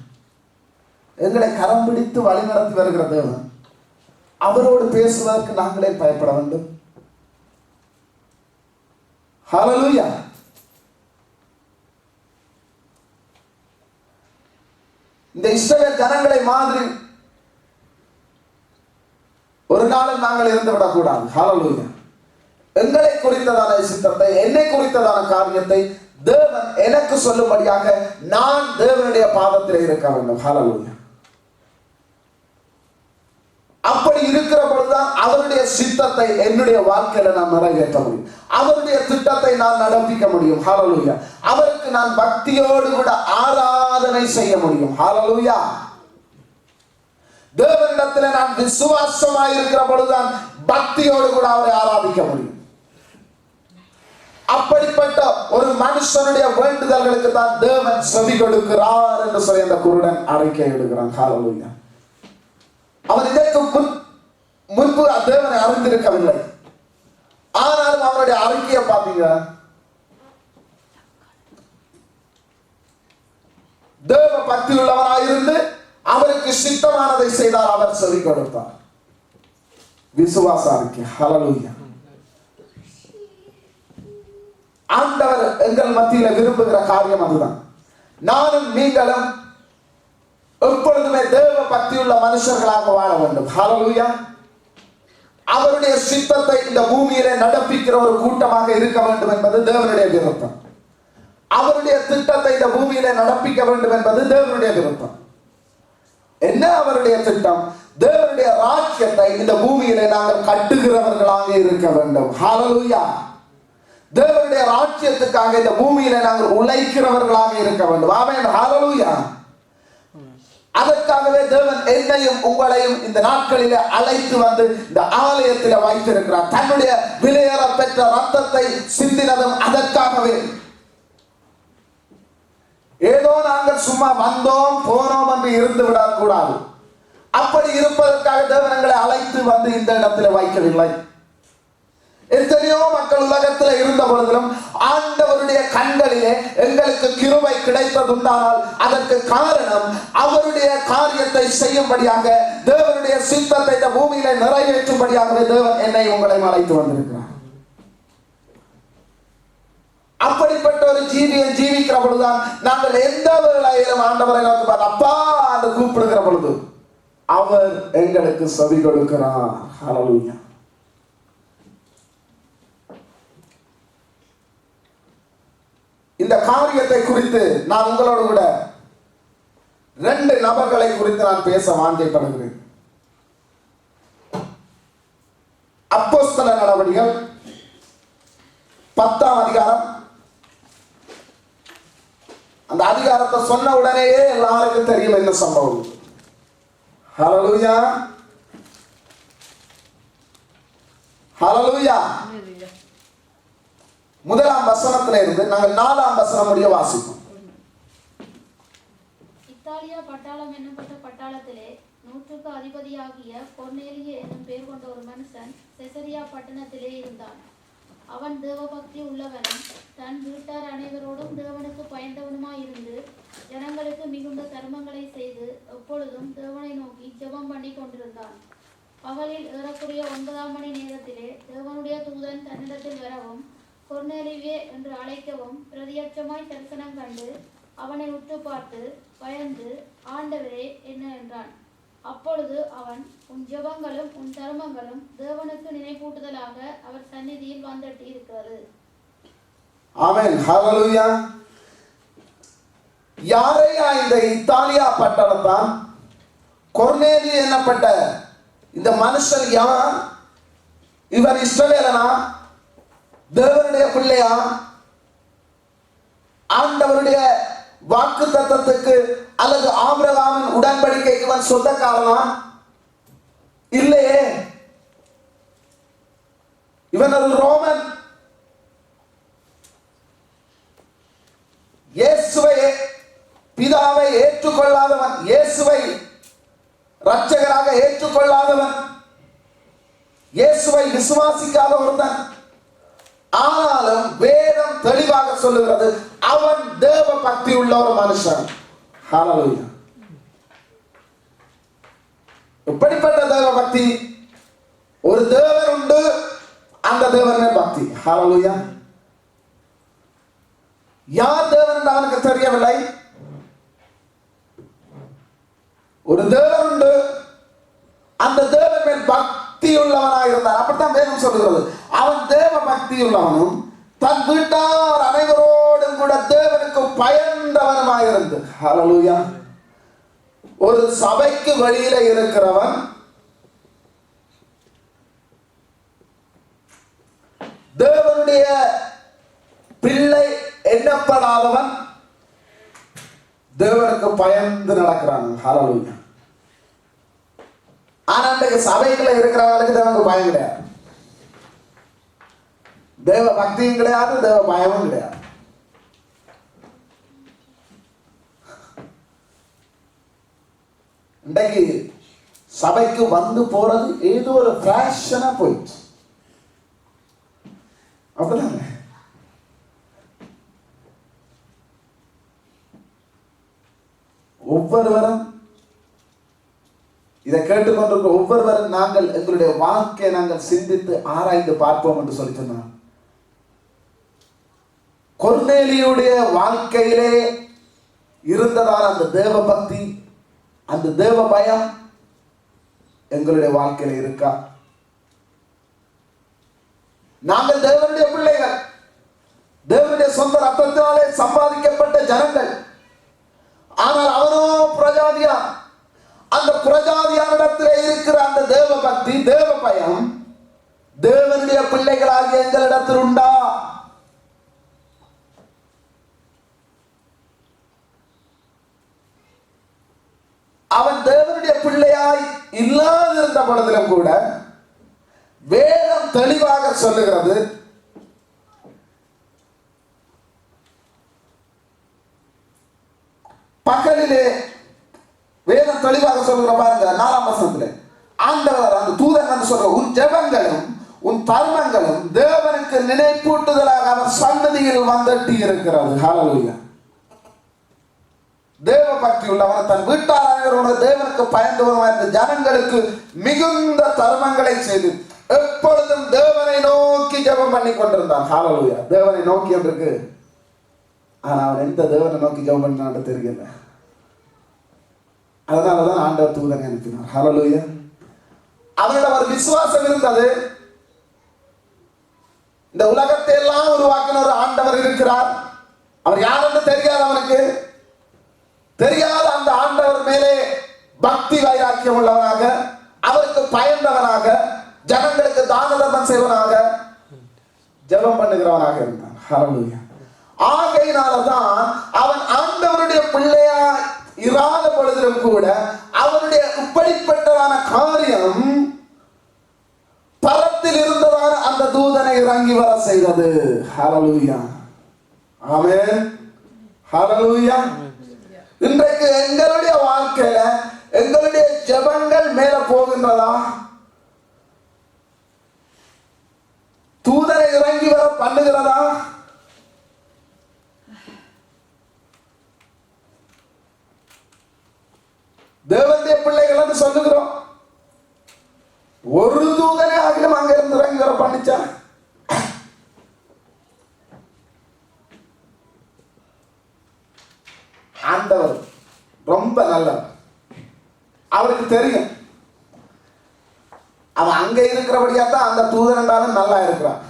எங்களை கரம் பிடித்து வழி நடத்தி வருகிற தேவன், அவரோடு பேசுவதற்கு நாங்களே பயப்பட வேண்டும். ஹalleluya. இந்த இஸ்ரவேல் ஜனங்களை மாதிரி ஒரு நாளும் நாங்கள் இருந்து விடக்கூடாது. ஹalleluya. எங்களை குறித்ததான சித்தத்தை, என்னை குறித்ததான காரியத்தை தேவன் எனக்கு சொல்லும்படியாக நான் தேவனுடைய பாதத்தில் இருக்க வேண்டும். ஹalleluya. அப்படி இருக்கிற பொழுதுதான் அவருடைய சித்தத்தை என்னுடைய வாழ்க்கையில நான் நிறைவேற்ற முடியும், அவருடைய திட்டத்தை நான் நடப்பிக்க முடியும். ஹalleluya. அவருக்கு நான் பக்தியோடு கூட ஆராதனை செய்ய முடியும். ஹalleluya. தேவனிடத்தில் நான் விசுவாசமாய் இருக்கிற பொழுதுதான் பக்தியோடு கூட அவரை ஆராதிக்க முடியும். அப்படிப்பட்ட ஒரு மனுஷனுடைய வேண்டுதல்களுக்கு தான் தேவன் செவி கொடுக்கிறார் என்று சொல்லி அந்த குருடன் அறிக்கை எடுக்கிறான். ஹalleluya. அவன் இதற்கு முன்பு தேவனை அறிந்திருக்கவில்லை. ஆனாலும் அவனுடைய அறிக்கையை பார்த்தீங்க, தேவ பக்தி உள்ளவராயிருந்து அவருக்கு சித்தமானதை செய்தால் அவர் செவி கொடுத்தார். விசுவாச அறிக்கை. ஹalleluya. ஆண்டவர் எங்கள் மத்தியில விரும்புகிற காரியம் அதுதான். நானும் நீங்களும் எப்பொழுதுமே தேவ பக்தியுள்ள மனுஷர்களாக வாழ வேண்டும். ஹalleluya. அவருடைய சித்தத்தை இந்த பூமியிலே நடப்பிக்கிற ஒரு கூட்டமாக இருக்க வேண்டும் என்பது தேவனுடைய விருப்பம். அவருடைய திட்டத்தை இந்த பூமியிலே நடப்பிக்க வேண்டும் என்பது தேவனுடைய விருப்பம். என்ன அவருடைய திட்டம்? தேவனுடைய ராஜ்யத்தை இந்த பூமியிலே நாங்கள் கட்டுகிறவர்களாக இருக்க வேண்டும். ஹalleluya. தேவனுடைய ராஜ்யத்துக்காக இந்த பூமியில நாங்கள் உழைக்கிறவர்களாக இருக்க வேண்டும். ஆமென். ஹalleluya. அதற்காகவே தேவன் என்னையும் உங்களையும் இந்த நாட்களிலே அழைத்து வந்து இந்த ஆலயத்திலே வைத்திருக்கிறார். தன்னுடைய விலையேற பெற்ற ரத்தத்தை சிந்தினதும் அதற்காகவே. ஏதோ நாங்கள் சும்மா வந்தோம் போனோம் என்று இருந்து விடக்கூடாது. அப்படி இருப்பதற்காக தேவன் எங்களை அழைத்து வந்து இந்த இடத்துல வைக்கவில்லை. எத்தனையோ மக்கள் உலகத்தில் இருந்த பொழுதிலும் ஆண்டவருடைய கண்களிலே எங்களுக்கு கிருபை கிடைத்ததுண்டானால் அதற்கு காரணம் அவருடைய காரியத்தை செய்யும்படியாக, தேவனுடைய சித்தத்தை இந்த பூமியில நிறைவேற்றும்படியாகவே தேவன் என்னை உங்களை அழைத்து வந்திருக்கிறார். அப்படிப்பட்ட ஒரு ஜீவியை ஜீவிக்கிற பொழுதுதான் நாங்கள் எந்த வேளையிலும் ஆண்டவரை நோக்கி பார்த்து அப்பா என்று கூப்பிடுகிற பொழுது அவர் எங்களுக்கு செவி கொடுக்கிறார். ஹalleluya. இந்த காரியத்தை குறித்து நான் உங்களோடு கூட 2 நபர்களை குறித்து நான் பேச வாஞ்சைப்படுகிறேன். அப்போஸ்தல நடவடிக்கைகள் 10ஆம் அதிகாரம். அந்த அதிகாரத்தை சொன்ன உடனேயே எல்லாருக்கும் தெரியும் என்ன சம்பவம். ஹalleluya ஹalleluya. முதலாம் வசனத்துல இருந்து நாங்கள் 4ஆம் வசனம் முடிய வாசிப்போம். இத்தாலியா பட்டாளம் என்னப்பட்ட பட்டாளத்திலே 100க்கு அதிபதியாகிய கொர்நேலியு என்னும் பேர் கொண்ட ஒரு மனுஷன் செசரியா பட்டணத்திலே இருந்தான். அவன் தேவபக்தி உள்ளவனும் தன் வீட்டார் அனைவரோடும் தேவனுக்கு பயந்தவனுமாயிருந்து ஜனங்களுக்கு மிகுந்த தர்மங்களை செய்து எப்பொழுதும் தேவனை நோக்கி ஜெபம் பண்ணி கொண்டிருந்தான். பகலில் ஏறக்குறைய 9ஆம் மணி நேரத்திலே தேவனுடைய தூதன் தன்னிடத்தில் வரவும் கொர்நேலியே என்று அழைக்கவும் பிரதியட்சமாய் தரிசனம் கண்டு அவனை உற்று பார்த்து பயந்து, ஆண்டவரே என்ன என்றான். அப்பொழுது அவன், உன் ஜெபங்களும் உன் தர்மங்களும் தேவனுக்கு நினைப்பூட்டுதலாக அவர் சந்நிதியில் வந்தட்டி இருக்கிறது. ஆமென். ஹalleluya. யாரையா இந்த இத்தாலியா பட்டணம் தான்? கொர்நேலியு என்னப்பட்ட இந்த மனுஷன் யார்? இவர் இஸ்ரவேலனா? தேவனுடைய பிள்ளையா? ஆண்டவருடைய வாக்குத்தத்தத்துக்கு அல்லது ஆபிரகாமின் உடன்படிக்கைக்கு இவன் சொந்தக்காரனா? இல்லையே. இவன் ஒரு ரோமன். இயேசுவை பிதாவை ஏற்றுக்கொள்ளாதவன், இயேசுவை இரட்சகராக ஏற்றுக்கொள்ளாதவன், இயேசுவை விசுவாசிக்காத ஒருவன். ஆனாலும் வேதம் தெளிவாக சொல்லுகிறது அவன் தேவ பக்தி உள்ள ஒரு மனுஷன். ஹalleluya. எப்படிப்பட்ட தேவ பக்தி? ஒரு தேவன் உண்டு, அந்த தேவனே பக்தி. ஹalleluya. யார் தேவன் என்று அவனுக்கு தெரியவில்லை. ஒரு தேவன் உண்டு, அந்த தேவன் மேல் பக்தி உள்ளவனாக இருந்தான். அப்படித்தான் வேதம் சொல்லுகிறது. அவன் தேவ பக்தி உள்ளவனும் தன் வீட்டார் அனைவரோடும் கூட தேவனுக்கு பயந்தவனுமாக இருந்து. ஹalleluya. ஒரு சபைக்கு வெளியில இருக்கிறவன் தேவனுடைய பிள்ளை எண்ணப்படாதவன் தேவனுக்கு பயந்து நடக்கிறான். ஹalleluya. ஆனா இன்றைக்கு சபைக்குள்ள இருக்கிறவங்களுக்கு தேவனுக்கு பயம் கிடையாது. தேவ பக்தியும் கிடையாது, தேவ பயமும் கிடையாது. இன்றைக்கு சபைக்கு வந்து போறது ஏதோ ஒரு ஃபேஷனா போயிடுச்சு. அப்படிதாங்க. ஒவ்வொருவரும் இதை கேட்டுக்கொண்டிருக்கிற ஒவ்வொருவரும் நாங்கள் எங்களுடைய வாழ்க்கையை நாங்கள் சிந்தித்து ஆராய்ந்து பார்ப்போம் என்று சொல்லி சொன்னார். கொர்நேலியுடைய வாழ்க்கையிலே இருந்ததால் அந்த தேவ பக்தி, அந்த தேவ பயம் எங்களுடைய வாழ்க்கையில இருக்கா? நாங்கள் தேவனுடைய பிள்ளைகள், தேவனுடைய சொந்த ரத்தத்தினாலே சம்பாதிக்கப்பட்ட ஜனங்கள். ஆனால் அவனோ பிரஜாதியா. அந்த பிரஜாதியானிடத்திலே இருக்கிற அந்த தேவ பக்தி, தேவ பயம் தேவனுடைய பிள்ளைகளாகிய எங்களிடத்தில் உண்டா? அவன் தேவனுடைய பிள்ளையாய் இல்லாதிருந்த பொழுதிலும் கூட வேதம் தெளிவாக சொல்லுகிறது பகலிலே வேதம் தெளிவாக சொல்லுகிற பாருங்க 4ஆம் வசனத்திலே ஆண்டவர் அந்த தூதன் என்று சொல்ற உன் ஜெபங்களும் உன் தர்மங்களும் தேவனுக்கு நினைப்பூட்டுதலாக அவர் சன்னதியில் வந்துட்டி இருக்கிறது. ஹalleluya. தேவ பக்தி உள்ளவன் தன் வீட்டார் அனைவரோடு தேவனுக்கு பயந்தவருமான ஜனங்களுக்கு மிகுந்த தர்மங்களை செய்து எப்பொழுதும் தேவனை நோக்கி ஜெபம் பண்ணி கொண்டிருந்தான். ஹalleluya. தேவனை நோக்கி இருக்கு. ஆனா அவன் எந்த தேவனை நோக்கி ஜெபம் பண்ணான்னு தெரியல. அதனாலதான் ஆண்டவர் தூதனை அனுப்பினார். ஹalleluya. அவனிடம் ஒரு விசுவாசம் இருந்தது. இந்த உலகத்தை எல்லாம் உருவாக்கின ஒரு ஆண்டவர் இருக்கிறார். அவர் யார் என்று தெரியாது, அவனுக்கு தெரியாத அந்த ஆண்டவர் மேலே பக்தி வைராக்கியம் உள்ளவனாக, அவருக்கு பயந்தவனாக, ஜனங்களுக்கு தான தர்மம் செய்வனாக, ஜெபம் பண்ணுகிறவனாக இருந்தான். ஹalleluya. ஆகையினால்தான் அவன் ஆண்டவருடைய பிள்ளையா இராத பொழுதிலும் கூட அவனுடைய இப்படிப்பட்ட இருந்ததான காரியம் பரத்தில் இருந்ததான அந்த தூதனை இறங்கி வர செய்தது. ஹல்லேலூயா, ஆமென், ஹல்லேலூயா. இன்றைக்கு எங்களுடைய வாழ்க்கையில எங்களுடைய ஜெபங்கள் மேல போகின்றதா? தூதரை இறங்கி வர பண்ணுகிறதா? தேவனுடைய பிள்ளைகள் என்று சொல்லுகிறோம். ஒரு தூதனை ஆகிலும் அங்க இருந்து இறங்கி வர பண்ணிச்சா? ஆண்டவர் ரொம்ப நல்லவர். அவருக்கு தெரியும் அவன் அங்க இருக்கிறபடியா தான் அந்த தூதரண்டாலும் நல்லா இருக்கிறான்.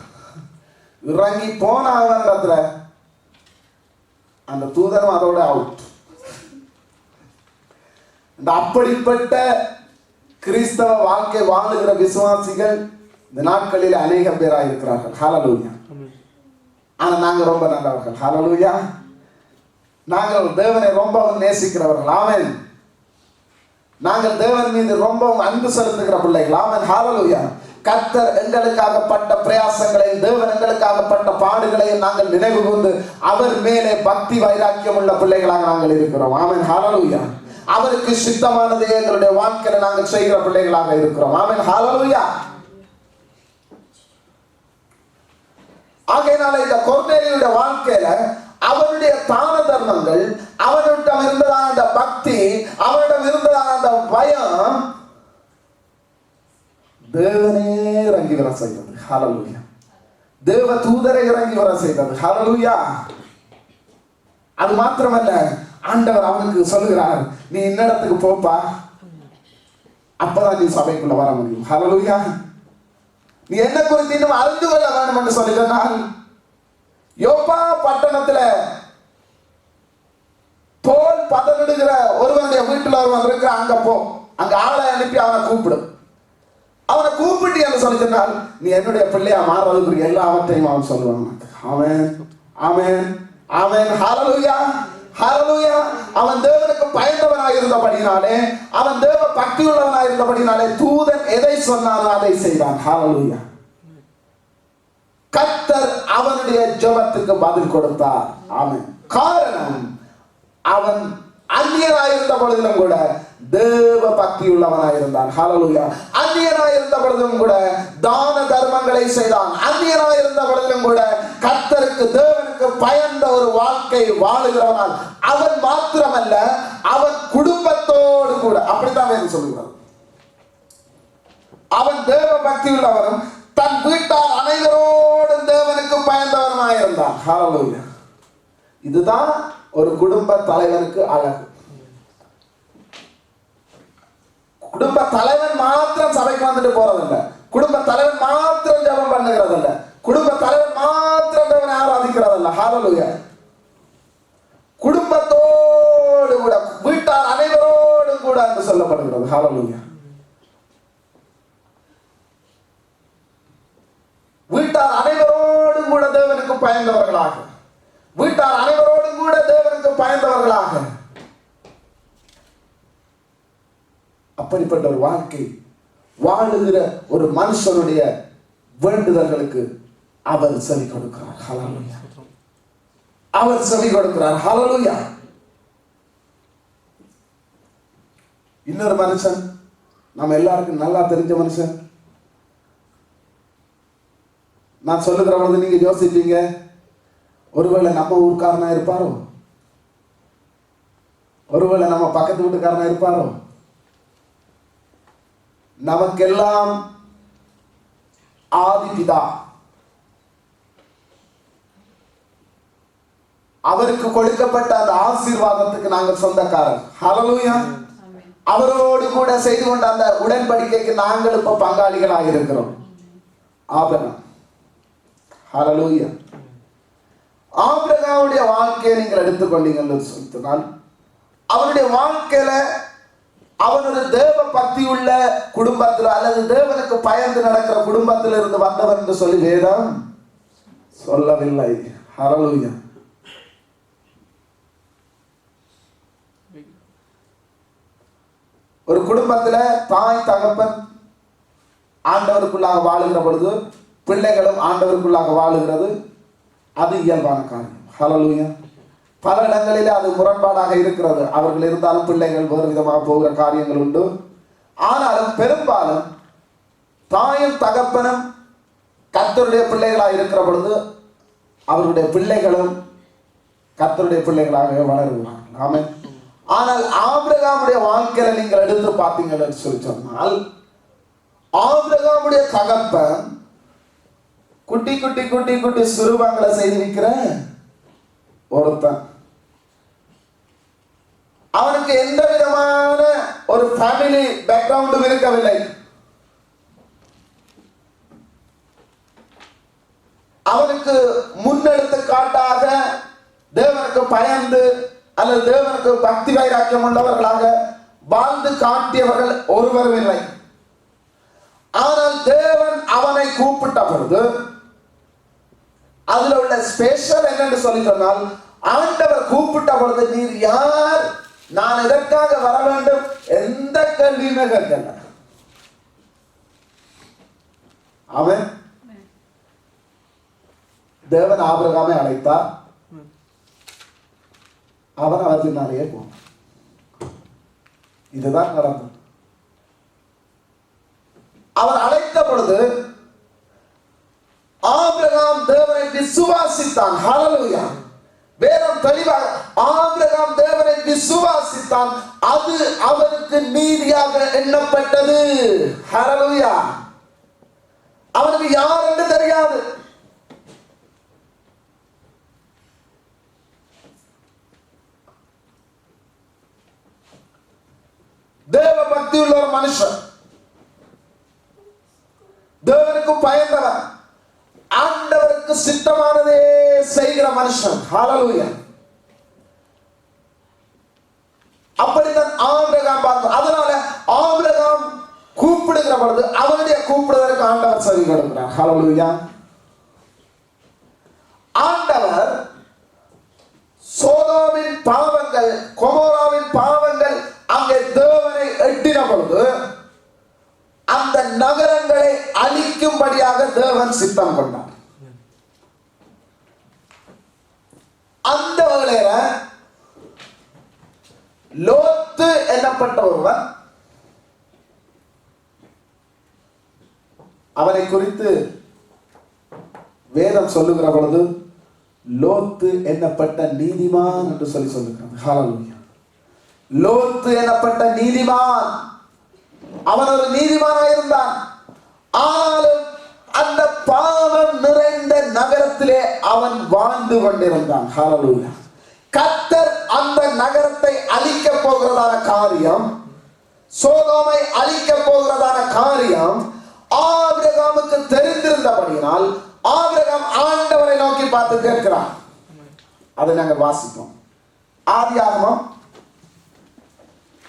இறங்கி போன அவன்றதுல அந்த தூதரம் அதோட அவுட். இந்த அப்படிப்பட்ட கிறிஸ்தவ வாழ்க்கை வாழுகிற விசுவாசிகள் இந்த நாட்களில் அநேக பேராக இருக்கிறார்கள். ஹல்லேலூயா. ஆனா நாங்க ரொம்ப நல்லவர்கள். ஹல்லேலூயா. நாங்கள் தேவனை ரொம்பவும் நேசிக்கிறவர்கள். ஆமென். நாங்கள் தேவன் மீது ரொம்பவும் அன்பு செலுத்துகிற பிள்ளைகள். ஆமென், ஹல்லேலூயா. கர்த்தர் எங்களுக்காக பட்ட பிரயாசங்களையும் தேவன் எங்களுக்காக பட்ட பாடுகளையும் நாங்கள் நினைவு கூர்ந்து அவர் மேலே பக்தி வைராக்கியம் உள்ள பிள்ளைகளாக நாங்கள் இருக்கிறோம். ஆமென், ஹல்லேலூயா. அவருக்கு சித்தமானதை எங்களுடைய வாழ்க்கையில நாங்கள் செய்கிற பிள்ளைகளாக இருக்கிறோம். ஆமென், ஹல்லேலூயா. ஆகையினால இந்த கொர்நேலியுடைய வாழ்க்கையில அவனுடைய தான தர்மங்கள், அவனிடம் இருந்ததான அந்த பக்தி, அவனிடம் இருந்ததான அந்த பயம் தேவனே இறங்கி வர செய்தது. ஹல்லேலூயா. தேவ தூதரை இறங்கி வர செய்தது. ஹல்லேலூயா. அது மாத்திரமல்ல, ஆண்டவர் அவனுக்கு சொல்லுகிறார், நீ இன்னிடத்துக்கு போப்பா, அப்பதான் நீ சபைக்குள்ள வர முடியும். ஹல்லேலூயா. நீ என்ன குறித்து இன்னும் அறிந்து கொள்ள வேண்டும் என்று சொல்லினால், யோப்பா பட்டணத்துல தோல் பதனிடுகிற ஒருவனுடைய வீட்டுல ஒருவன் இருக்கிற, அங்க போ, அங்க ஆளை அனுப்பி அவனை கூப்பிடு. அவனை கூப்பிட்டு என்று சொல்லினால், நீ என்னுடைய பிள்ளையா மாறுறதுக்கு எல்லாவற்றையும் அவன் சொல்லுவான். ஆமென், ஆமென், ஆமென், ஹல்லேலூயா, ஹல்லேலூயா. அவன் தேவனுக்கு பயந்தவனாக இருந்தபடினாலே, அவன் தேவ பக்தி உள்ளவனாக இருந்தபடினாலே, தூதன் எதை சொன்னானோ அதை செய்தான். ஹல்லேலூயா. கர்த்தர் அவனுடைய ஜெபத்துக்கு பதில் கொடுத்தார். ஆமென். காரணம், அவன் அந்நியனாயிருந்த பொழுதிலும் கூட தேவ பக்தி உள்ளவனாயிருந்தான். ஹல்லேலூயா. அந்நியனாயிருந்த பொழுதிலும் கூட தான தர்மங்களை செய்தான். அந்நியனாயிருந்த பொழுதிலும் கூட கர்த்தருக்கு தேவனுக்கு பயந்த ஒரு வாழ்க்கை வாழுகிறவனால் அவன் மாத்திரமல்ல, அவன் குடும்பத்தோடு கூட, அப்படித்தான் வேணும் சொல்லுகிறார். அவன் தேவ பக்தி உள்ளவனும் தன் வீட்டார் அனைவரோடும் தேவனுக்கு பயந்தவனாயிருந்தான். ஹல்லேலூயா. இதுதான் ஒரு குடும்ப தலைவனுக்கு அழகு. குடும்ப தலைவன் மாத்திரம் சபைக்கு வந்துட்டு போறதில்லை, குடும்ப தலைவன் மாத்திரம் ஜெபம் பண்ணுகிறதில்ல, குடும்ப தலைவன் மாத்திரம் தேவனை ஆராதிக்கிறதில்ல. ஹல்லேலூயா. குடும்பத்தோடு கூட, வீட்டார் அனைவரோடு கூட என்று சொல்லப்படுகிறது. ஹல்லேலூயா. வீட்டார் அனைவரோடும் கூட தேவனுக்கு பயந்தவர்களாக, வீட்டார் அனைவரோடும் கூட தேவனுக்கு பயந்தவர்களாக, அப்படிப்பட்ட ஒரு வாழ்க்கை வாழுகிற ஒரு மனுஷனுடைய வேண்டுதல்களுக்கு அவர் செவி கொடுக்கிறார். ஹல்லேலூயா. அவர் செவி கொடுக்கிறார். ஹல்லேலூயா. இன்னொரு மனுஷன், நம்ம எல்லாருக்கும் நல்லா தெரிஞ்ச மனுஷன், நான் சொல்லுகிற பொழுது நீங்க யோசிப்பீங்க, ஒருவேளை நம்ம ஊர்க்காரனா இருப்பாரோ, ஒருவேளை நம்ம பக்கத்து வீட்டுக்காரனா இருப்பாரோ. நமக்கெல்லாம் ஆதிபிதா, அவருக்கு கொடுக்கப்பட்ட அந்த ஆசீர்வாதத்துக்கு நாங்கள் சொந்தக்காரர். ஹல்லேலூயா. அவரோடு கூட செய்து கொண்ட அந்த உடன்படிக்கைக்கு நாங்கள் இப்ப பங்காளிகளாக இருக்கிறோம். ஆபிரகாம். ஹல்லேலூயா. ஆபிரகாமுடைய வாழ்க்கையை நீங்கள் எடுத்துக்கொண்டீங்கன்னு சொன்னால், அவனுடைய வாழ்க்கையில அவன் ஒரு தேவ பக்தி உள்ள குடும்பத்தில் அல்லது தேவனுக்கு பயந்து நடக்கிற குடும்பத்தில் இருந்து வந்தவன் என்று சொல்லி வேதம் சொல்லவில்லை. ஹல்லேலூயா. ஒரு குடும்பத்துல தாய் தகப்பன் ஆண்டவருக்குள்ளாக வாழுகிற பொழுது பிள்ளைகளும் ஆண்டவருக்குள்ளாக வாழுகிறது அது இயல்பான காரியம். ஹல்லேலூயா. பல இடங்களிலே அது முரண்பாடாக இருக்கிறது. அவர்கள் இருந்தாலும் பிள்ளைகள் வேறு விதமாக போகிற காரியங்கள் உண்டு. ஆனாலும் பெரும்பாலும் தாயும் தகப்பனும் கர்த்தருடைய பிள்ளைகளாக இருக்கிற பொழுது அவருடைய பிள்ளைகளும் கர்த்தருடைய பிள்ளைகளாக வளருவார்கள். ஆமென். ஆனால் ஆபிரகாமுடைய வாழ்க்கையில நீங்கள் எடுத்து பார்த்தீங்கன்னு சொல்லி சொன்னால் ஆபிரகாமுடைய தகப்பன் குட்டி குட்டி குட்டி குட்டி சுரூபங்களை செய்திருக்கிற ஒருத்தன். அவனுக்கு எந்த விதமான ஒரு ஃபேமிலி பேக்ரவுண்டும் இருக்கவில்லை. அவனுக்கு முன்னெடுத்து காட்டாக தேவனுக்கு பயந்து அல்லது தேவனுக்கு பக்தி வைராக்கியம் உள்ளவர்களாக வாழ்ந்து காட்டியவர்கள் ஒருவரும் இல்லை. ஆனால் தேவன் அவனை கூப்பிட்ட பொழுது அதுல உள்ள ஸ்பெஷல் என்னன்னு சொல்லி சொன்னால் ஆண்டவர் கூப்பிட்ட பொழுது நீர் யார், நான் எதற்காக வர வேண்டும், எந்த கேள்வியுமே கேட்கல. அவன் தேவன் ஆபிரகாமை அழைத்தார். அவன் அவர் பின்னாலேயே போனான். இதுதான் நடந்தது. அவர் அழைத்த பொழுது ஆபிரகாம் தேவனை விசுவாசித்தான். ஹல்லேலூயா. வேதம் தெளிவாக ஆபிரகாம் தேவனை விசுவாசித்தான், அது அவனுக்கு நீதியாக எண்ணப்பட்டது. ஹல்லேலூயா. அவனுக்கு யார் என்று தெரியாது. தேவ பக்தி உள்ள ஒரு மனுஷன், தேவனுக்கு பயந்தவன், ஆண்டவருக்கு சித்தமானதே செய்கிற மனுஷன். ஹல்லேலூயா. அப்படித்தான் ஆபிரகாம் பார்த்தோம். அதனால ஆபிரகாம் கூப்பிடுகிற பொழுது அவனுடைய கூப்பிடுவதற்கு ஆண்டவர் செவி கொடுக்கிறார். ஹல்லேலூயா. ஆண்டவர் சோதோமின் பாவங்கள் கொமோராவின் பாவங்கள் அங்கே தேவனை எட்டின பொழுது அந்த நகரங்களை அழிக்கும்படியாக தேவன் சித்தம் கொண்டார். அந்த வேளையில லோத்து என்னப்பட்ட ஒருவன், அவனை குறித்து வேதம் சொல்லுகிற பொழுது லோத்து என்னப்பட்ட நீதிமான் என்று சொல்லி சொல்லுகிறார். ஹல்லேலூயா. லோத்து என்னப்பட்ட நீதிமான், அவன் ஒரு நீதிமானாக இருந்தான். ஆனாலும் அந்த பாவம் நிறைந்த நகரத்திலே அவன் வாழ்ந்து கொண்டிருந்தான். ஹல்லேலூயா. கர்த்தர் அந்த நகரத்தை அழிக்க போகிறதான காரியம், சோதோமை அழிக்க போகிறதான காரியம் ஆபிரகாமுக்கு தெரிந்திருந்தபடியினால் ஆபிரகாம் ஆண்டவரை நோக்கி பார்த்து கேட்கிறான். அதை நாங்கள் வாசிப்போம். ஆதியாகமம்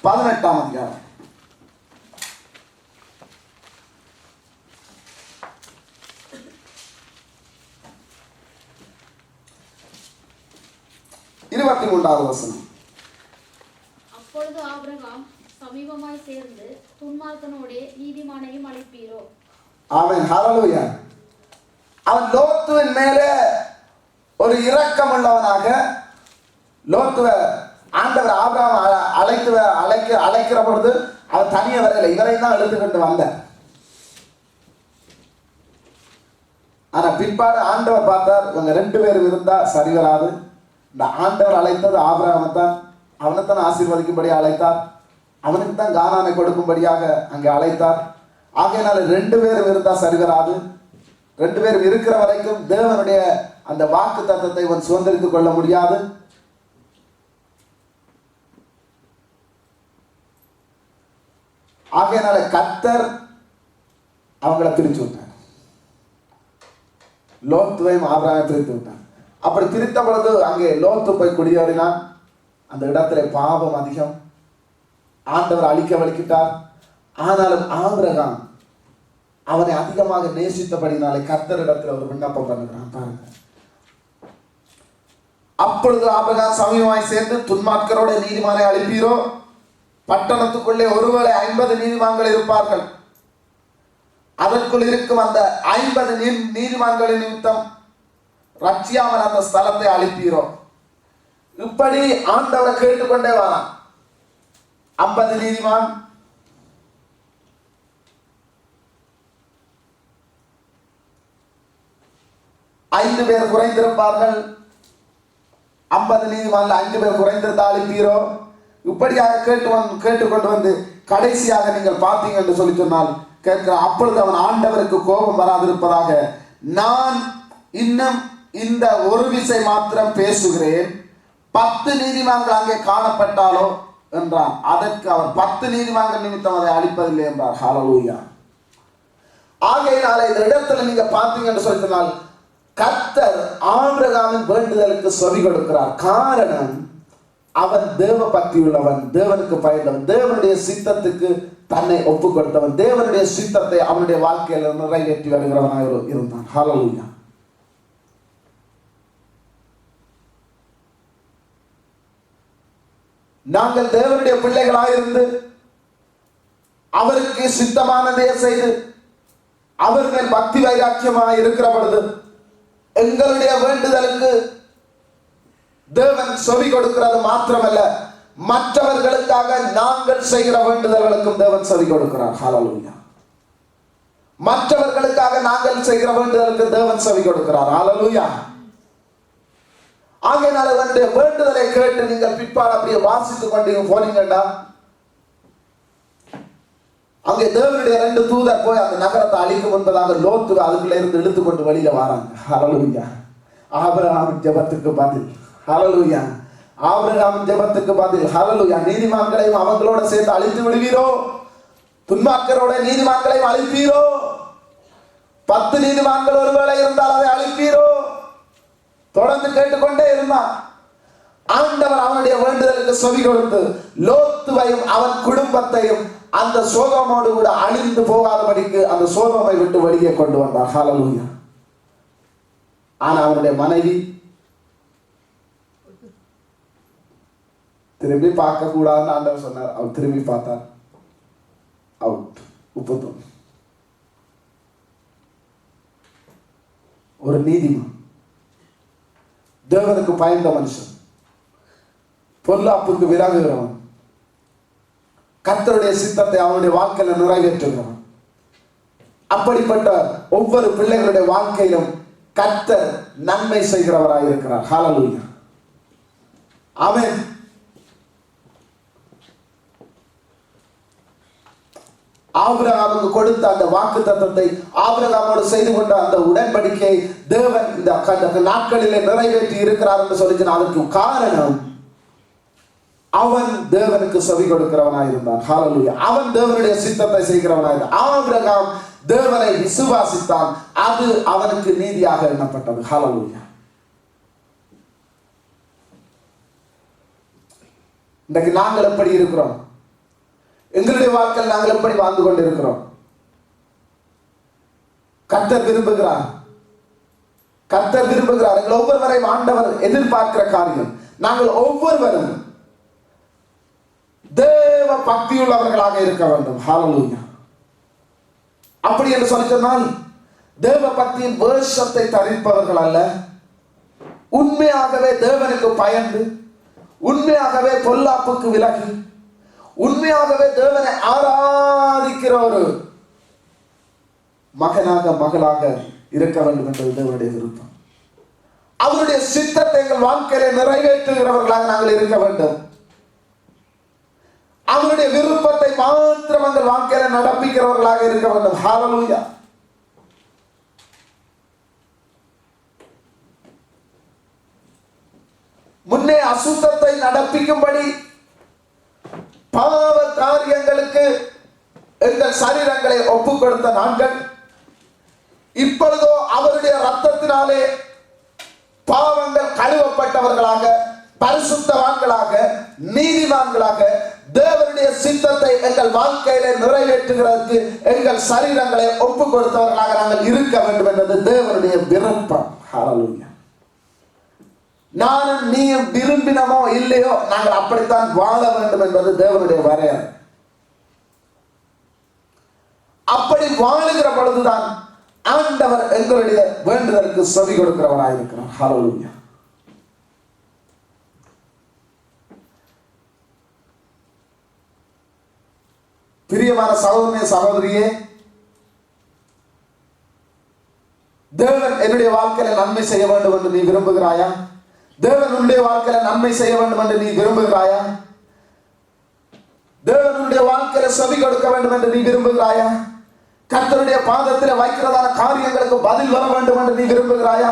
18ஆம் அதிகாரம் 23வது வசனம். அப்பொழுது ஆபிரகாம் சமீபமாய் சேர்ந்து துன்மார்க்கனோடே நீதிமானையும் அழைப்பீரோ. ஆமென். ஹல்லேலூயா. அவன் லோத்துவின் மேலே ஒரு இரக்கம் உள்ளவனாக, லோத்துவை ஆண்டவர் ஆபிரகாம் அழைக்கிற பொழுது அவன் தனியே வரல, இவரை தான் எழுத்துக்கிட்டு வந்த. ஆனா பிற்பாடு ஆண்டவர் பார்த்தார், இவங்க 2 பேரும் இருந்தா சரி வராது. இந்த ஆண்டவர் அழைத்தது ஆபிரகாமை தான், அவனைத்தான் ஆசீர்வதிக்கும்படி அழைத்தார், அவனுக்கு தான் கானானை கொடுக்கும்படியாக அங்கே அழைத்தார். ஆகையினால 2 பேரும் இருந்தா சரி வராது. 2 பேரும் இருக்கிற வரைக்கும் தேவனுடைய அந்த வாக்கு தத்தத்தை இவன் சுதந்திரித்துக் கொள்ள முடியாது. ஆகையினால கர்த்தர் அவங்கள பிரிச்சு விட்டார். லோத்துவையும் ஆபிரகாமை பிரித்து விட்டார். அப்படி பிரித்த பொழுது அங்கே லோத்து போய் குடியேறினான். அந்த இடத்துல பாவம் அதிகம், ஆண்டவர் அழிக்க வலிக்கிட்டார். ஆனாலும் ஆபிரகாம் அவனை அதிகமாக நேசித்தபடினாலே கர்த்தரிடத்தில் ஒரு விண்ணப்பம் பண்ணுகிறான். பாருங்க. அப்பொழுது ஆபிரகாம் சமீபமாய் சேர்ந்து துன்மார்க்கரோட நீதிமானை அழைப்பீரோ. பட்டணத்துக்குள்ளே ஒருவேளை 50 நீதிமான்கள் இருப்பார்கள். அதற்குள் இருக்கும் அந்த 50 நீதிமான்களின் நிமித்தம் ரட்சியாமல் அந்த ஸ்தலத்தை அழிப்பீரோ? இப்படி ஆண்டவரை கேட்டுக்கொண்டே வரான். 50 நீதிமான், 5 பேர் குறைந்திருப்பார்கள். 50 நீதிமான்ல 5 பேர் குறைந்திருந்தா அழிப்பீரோ? இப்படியாக கேட்டுக்கொண்டு வந்து கடைசியாக நீங்கள் பார்த்தீங்க என்று சொல்லி சொன்னால் கேட்கிற, அப்பொழுது அவன் ஆண்டவருக்கு கோபம் வராதிருப்பதாக, நான் இன்னும் இந்த ஒரு விசை மாத்திரம் பேசுகிறேன், 10 நீதிமான்கள் அங்கே காணப்பட்டாலோ என்றான். அதற்கு அவர் 10 நீதிமான்கள் நிமித்தம் அதை அழிப்பதில்லை என்றார். ஹல்லேலூயா. ஆகையினால இந்த இடத்துல நீங்க பார்த்தீங்க என்று சொல்லி சொன்னால் கர்த்தர் ஆபிரகாமின் வேண்டுதலுக்கு செவி கொடுக்கிறார். காரணம், அவன் தேவ பக்தி உள்ளவன், தேவனுக்கு பயந்தவன், தேவனுடைய சித்தத்துக்கு தன்னை ஒப்பு கொடுத்தவன், தேவனுடைய சித்தத்தை அவனுடைய வாழ்க்கையில நிறைவேற்றி வருகிறவனாக இருந்தான். ஹல்லேலூயா. நாங்கள் தேவனுடைய பிள்ளைகளாக இருந்து அவருக்கு சித்தமானதே செய்து அவர் மேல் பக்தி வைராக்கியமாக இருக்கிற பொழுது எங்களுடைய வேண்டுதலுக்கு தேவன் செவி கொடுக்கிறது மாத்திரமல்ல, மற்றவர்களுக்காக நாங்கள் செய்கிற வேண்டுதல்களுக்கும் தேவன் செவி கொடுக்கிறார். ஹல்லேலூயா. மற்றவர்களுக்காக நாங்கள் செய்கிற வேண்டுதலுக்கு தேவன் செவி கொடுக்கிறார். ஹல்லேலூயா. ஆகையினால அவருடைய வேண்டுதலை கேட்டு நீங்கள் பிற்பாடு அப்படியே வாசித்துக் கொண்டீங்க போனீங்கடா, அங்கே தேவனுடைய 2 தூதர் போய் அந்த நகரத்தை அழிக்கும் என்பதாக லோத்து அதுக்குள்ள இருந்து இழுத்துக்கொண்டு வெளியில வராங்க. ஹல்லேலூயா. ஆபிரகாமின் ஜெபத்துக்கு பதில். ஹல்லேலூயா. ஆபிரகாமின் ஜெபத்துக்கு பதில். ஹல்லேலூயா. நீதிமான்களையும் அவங்களோட சேர்த்து அழித்து விடுவீரோ? துன்மார்க்கரோட நீதிமான்களையும் அழிப்பீரோ? 10 நீதிமான்கள் ஒருவேளை இருந்தால் அதை அழிப்பீரோ? தொடர்ந்து கேட்டுக்கொண்டே இருந்தான். ஆண்டவர் அவனுடைய வேண்டுதலுக்கு செவி கொடுத்து லோத்துவையும் அவன் குடும்பத்தையும் அந்த சோதோமோடு கூட அழிந்து போகாதபடிக்கு அந்த சோதோமை விட்டு வெளியே கொண்டு வந்தார். ஹல்லேலூயா. ஆனா அவனுடைய மனைவி திரும்பி பார்க்க கூடாதுன்னு ஆண்டவர் சொன்னார். அவர் திரும்பி பார்த்தார். அவுட். 31. ஒரு நீதிமான், தேவனுக்கு பயந்த மனுஷன், பொல்லாப்புக்கு விலகுகிறவன், கர்த்தருடைய சித்தத்தை அவனுடைய வாழ்க்கையில நிறைவேற்றுகிறவன். அப்படிப்பட்ட ஒவ்வொரு பிள்ளைகளுடைய வாழ்க்கையிலும் கர்த்தர் நன்மை செய்கிறவராய் இருக்கிறார். ஹல்லேலூயா. ஆமென். ஆபிரகாமுக்கு கொடுத்த அந்த வாக்குத்தத்தத்தை, ஆபிரகாமோடு செய்து கொண்ட அந்த உடன்படிக்கை தேவன் இந்த நாட்களிலே நிறைவேற்றி இருக்கிறார் என்று சொல்லி, அதற்கு காரணம் அவன் தேவனுக்கு செவி கொடுக்கிறவனாய் இருந்தான். ஹல்லேலூயா. அவன் தேவனுடைய சித்தத்தை செய்கிறவனாய் இருந்தான். ஆபிரகாம் தேவனை விசுவாசித்தான், அது அவனுக்கு நீதியாக எண்ணப்பட்டது. ஹல்லேலூயா. இன்றைக்கு நாங்கள் எப்படி இருக்கிறோம்? எங்களுடைய வாழ்க்கையில் நாங்கள் எப்படி வாழ்ந்து கொண்டிருக்கிறோம்? கர்த்தர் விரும்புகிறார். கர்த்தர் விரும்புகிறார். எங்கள் ஒவ்வொருவரையும் ஆண்டவர் எதிர்பார்க்கிற காரியம், நாங்கள் ஒவ்வொருவரும் தேவ பக்தியுள்ளவர்களாக இருக்க வேண்டும். ஹல்லேலூயா. அப்படி என்று சொல்லி சொன்னால் தேவ பக்தியின் வேஷத்தை தரிப்பவர்கள் அல்ல, உண்மையாகவே தேவனுக்கு பயந்து, உண்மையாகவே பொல்லாப்புக்கு விலகி, உண்மையாகவே தேவனை ஆராதிக்கிற ஒரு மகனாக மகளாக இருக்க வேண்டும் என்பது தேவனுடைய விருப்பம். அவருடைய சித்தத்தை எங்கள் வாழ்க்கையில நிறைவேற்றுகிறவர்களாக நாங்கள் இருக்க வேண்டும். அவருடைய விருப்பத்தை மாத்திரம் எங்கள் வாழ்க்கையில நடப்பிக்கிறவர்களாக இருக்க வேண்டும். ஹல்லேலூயா. முன்னே அசுத்தத்தை நடப்பிக்கும்படி பாவ காரியங்களுக்கு எங்கள் சரீரங்களை ஒப்புக் கொடுத்த நாங்கள் இப்பொழுதோ அவருடைய ரத்தத்தினாலே பாவங்கள் கழுவப்பட்டவர்களாக, பரிசுத்தவான்களாக, நீதிமான்களாக, தேவனுடைய சித்தத்தை எங்கள் வாழ்க்கையில நிறைவேற்றுகிறதற்கு எங்கள் சரீரங்களை ஒப்புக் கொடுத்தவர்களாக நாங்கள் இருக்க வேண்டும் என்பது தேவனுடைய விருப்பம். ஹல்லேலூயா. நானும் நீயும் விரும்பினமோ இல்லையோ நாங்கள் அப்படித்தான் வாழ வேண்டும் என்பது தேவனுடைய வரையறை. அப்படி வாழுகிற பொழுதுதான் ஆண்டவர் எங்களுடைய வேண்டுதலுக்கு செவி கொடுக்கிறவராயிருக்கிறார். ஹல்லேலூயா. பிரியமான சகோதரனே சகோதரியே, தேவன் என்னுடைய வாழ்க்கையில நன்மை செய்ய வேண்டும் என்று நீ விரும்புகிறாயா? தேவன் உன்னுடைய வாழ்க்கையில நன்மை செய்ய வேண்டும் என்று நீ விரும்புகிறாயா? தேவன் உன்னுடைய வாழ்க்கையில செவி கொடுக்க வேண்டும் என்று நீ விரும்புகிறாயா? கர்த்தருடைய பாதத்தில் வைக்கிறதான காரியங்களுக்கு பதில் வர வேண்டும் என்று நீ விரும்புகிறாயா?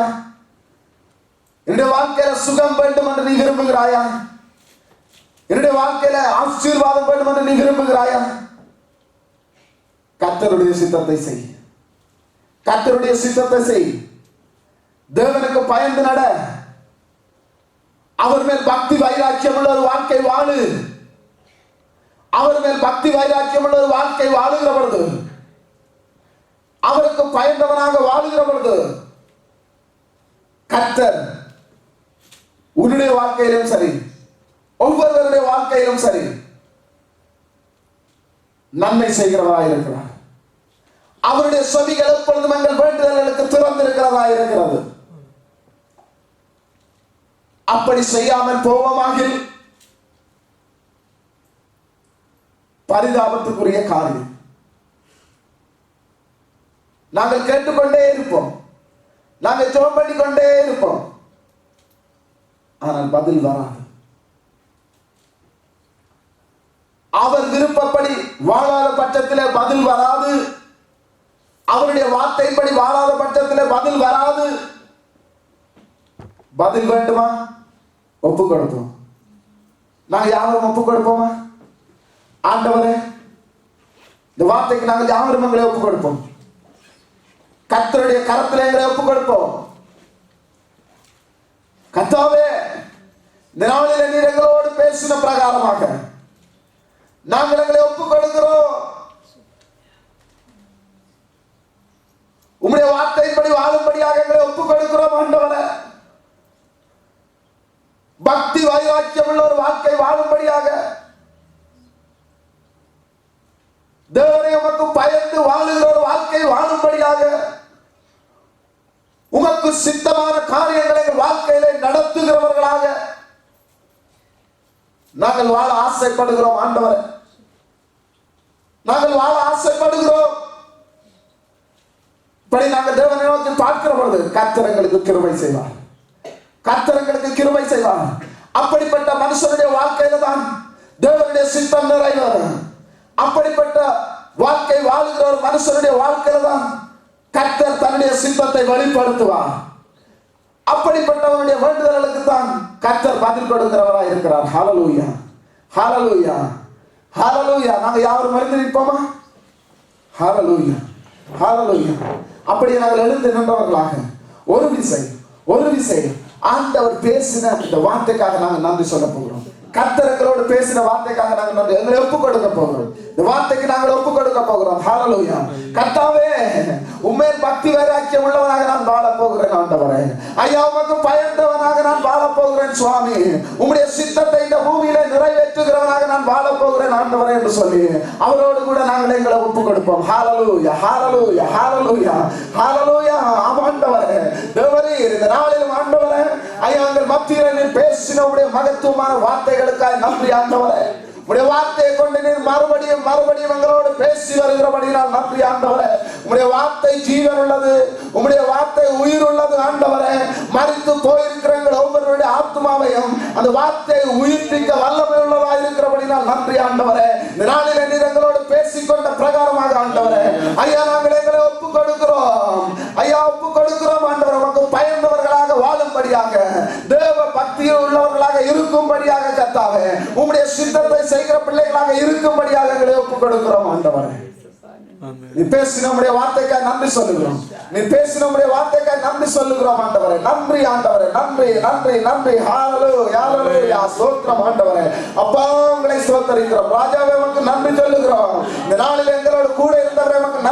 என்னுடைய வாழ்க்கையில சுகம் வேண்டும் என்று நீ விரும்புகிறாயா? என்னுடைய வாழ்க்கையில ஆசீர்வாதம் வேண்டும் என்று நீ விரும்புகிறாயா? கர்த்தருடைய சித்தத்தை செய். கர்த்தருடைய சித்தத்தை செய். தேவனுக்கு பயந்து நட. அவர் மேல் பக்தி வைராக்கியம் உள்ள ஒரு வாழ்க்கை வாழு. அவர் மேல் பக்தி வைராக்கியம் உள்ள ஒரு வாழ்க்கை வாழுகிற பொழுது, அவருக்கு பயந்தவனாக வாழுகிற பொழுது, கர்த்தர் உன்னுடைய வாழ்க்கையிலும் சரி, ஒவ்வொருவருடைய வாழ்க்கையிலும் சரி, நன்மை செய்கிறவராக இருக்கிறார். அவருடைய செவிகள் எப்பொழுதும் எங்கள் வேண்டுதல்களுக்கு திறந்திருக்கிறதா இருக்கிறது. அப்படி செய்யாமல் போவோமாக பரிதாபத்துக்குரிய காரியம். நாங்கள் கேட்டுக்கொண்டே இருப்போம், நாங்கள் ஜெபம் பண்ணிக்கொண்டே இருப்போம், ஆனால் பதில் வராது. அவர் விருப்பப்படி வாழாத பட்சத்திலே பதில் வராது. அவருடைய வார்த்தைப்படி வாழாத பட்சத்திலே பதில் வராது. பதில் வேண்டுமா? ஒப்பு கொடுப்போம். நாங்க யாரும் ஒப்பு கொடுப்போமா? ஆண்டவரே, இந்த வார்த்தைக்கு நாங்கள் யாரும் எங்களை ஒப்பு கொடுப்போம். கர்த்தருடைய கரத்திலே எங்களை ஒப்பு கொடுப்போம். கர்த்தாவே, இந்த நாளிலே நீர் எங்களோடு பேசின பிரகாரமாக நாங்கள் எங்களை ஒப்பு கொடுக்கிறோம். உம்முடைய வார்த்தையின்படி வாழும்படியாக எங்களை ஒப்பு கொடுக்கிறோம். ஆண்டவரே, பக்தி வைராக்கியம் உள்ள ஒரு வாழ்க்கை வாழும்படியாக, தேவனை உமக்கு பயந்து வாழுகிற ஒரு வாழ்க்கை வாழும்படியாக, உமக்கு சித்தமான காரியங்களை வாழ்க்கையில நடத்துகிறவர்களாக நாங்கள் வாழ ஆசைப்படுகிறோம். ஆண்டவரே, நாங்கள் வாழ ஆசைப்படுகிறோம். இப்படி நாங்கள் தேவனை நோக்கி பார்க்கிற பொழுது கர்த்தர் எங்களுக்கு கிருபை செய்வார். கர்த்தர் எங்களுக்கு கிருபை செய்வார். அப்படிப்பட்ட மனுஷனுடைய வாழ்க்கையில தான் தேவனுடைய சித்தம் நிறைவேறும். அப்படிப்பட்ட வாழ்க்கை வாழுகிற ஒரு மனுஷனுடைய வாழ்க்கையில தான் கர்த்தர் தன்னுடைய சித்தத்தை வெளிப்படுத்துவார். அப்படிப்பட்டவனுடைய வேண்டுதல்களுக்கு தான் கர்த்தர் பதில் கொடுக்கிறவராக இருக்கிறார். ஹல்லேலூயா, ஹல்லேலூயா, ஹல்லேலூயா. நாங்க யாரும் மறந்து நிற்போமா? ஹல்லேலூயா, ஹல்லேலூயா. அப்படியே நாங்கள் எழுந்து நின்றவர்களாக ஒரு விசை ஆண்டவர் பேசின இந்த வார்த்தைக்காக நாங்கள் நன்றி சொல்ல போகிறோம். கர்த்தர்களோடு பேசின வார்த்தைக்காக நாங்கள் நன்றி எங்களை ஒப்பு கொடுக்க போகிறோம். இந்த வார்த்தைக்கு நாங்கள் ஒப்பு கொடுக்க போகிறோம். ஹல்லேலூயா. கர்த்தாவே, உம்மேல் பக்தி வைராக்கியம் உள்ளவனாக நான் வாழ போகிறேன். ஆண்டவரே, ஐயா, உமக்கு பயந்தவனாக நான் வாழ போகிறேன். சுவாமி, உம்முடைய சித்தத்தை இந்த பூமியில நிறைவேற்றுகிறவனாக நான் வாழ போகிறேன். ஆண்டவரே என்று சொல்லி அவரோடு கூட நாங்கள் எங்களை ஒப்பு கொடுப்போம். ஹல்லேலூயா, ஹல்லேலூயா, ஹல்லேலூயா, ஹல்லேலூயா. ஆண்டவரே, தேவரே, இந்த நாளிலும் ஆண்டவரே, ஐயா, எங்கள் மத்தியிலே நீர் பேசின உம்முடைய மகத்துவமான வார்த்தைகளுக்காக நன்றி. ஆண்டவரே, உம்முடைய வார்த்தையை கொண்டு நீர் மறுபடியும் எங்களோடு பேசி வருகிறபடியால் நன்றி. ஆண்டவரே, உம்முடைய வார்த்தை ஜீவன் உள்ளது, உம்முடைய வார்த்தை உயிர் உள்ளது. ஆண்டவரே, மரித்து போயிருக்கிற எங்கள் ஒவ்வொருவருடைய ஆத்மாவையும் அந்த வார்த்தையை உயிர்ப்பிக்க வல்லமை உள்ளதா இருக்கிறபடியால் நன்றி. ஆண்டவரே, இந்த நாளிலே நீர் எங்களோடு பேசிக்கொண்ட பிரகாரமாக ஆண்டவரே, ஐயா, நாங்கள் எங்களை ஒப்பு கொடுக்கிறோம். ஐயா, ஒப்பு கொடுக்கிறோம். ஆண்டவரே, உமக்கு பயந்தவர்களாக வாழும்படியாக, தேவ பக்தியில் உள்ளவர்களாக இருக்கும்படியாக, கர்த்தாவே, உம்முடைய சித்தத்தை செய்கிற பிள்ளைகளாக இருக்கும்படியாக எங்களை ஒப்புக் கொடுக்கிறோம். ஆண்டவரே, நீ பேசின நம்முடைய வார்த்தைக்காய் நன்றி சொல்லுகிறோம். நீ பேசின நம்முடைய வார்த்தைக்காய் நன்றி சொல்லுகிறோம் ஆண்டவரே. நன்றி ஆண்டவரே, நன்றி நன்றி நன்றி. ஹalleluya ஹalleluya. ஸ்தோத்திரம் ஆண்டவரே. அப்பா உங்களை ஸ்தோத்திரிக்கிறோம். ராஜாவே உமக்கு நன்றி சொல்லுகிறோம். இந்த நாளில் எங்களோடு கூட இருந்தவரே உமக்கு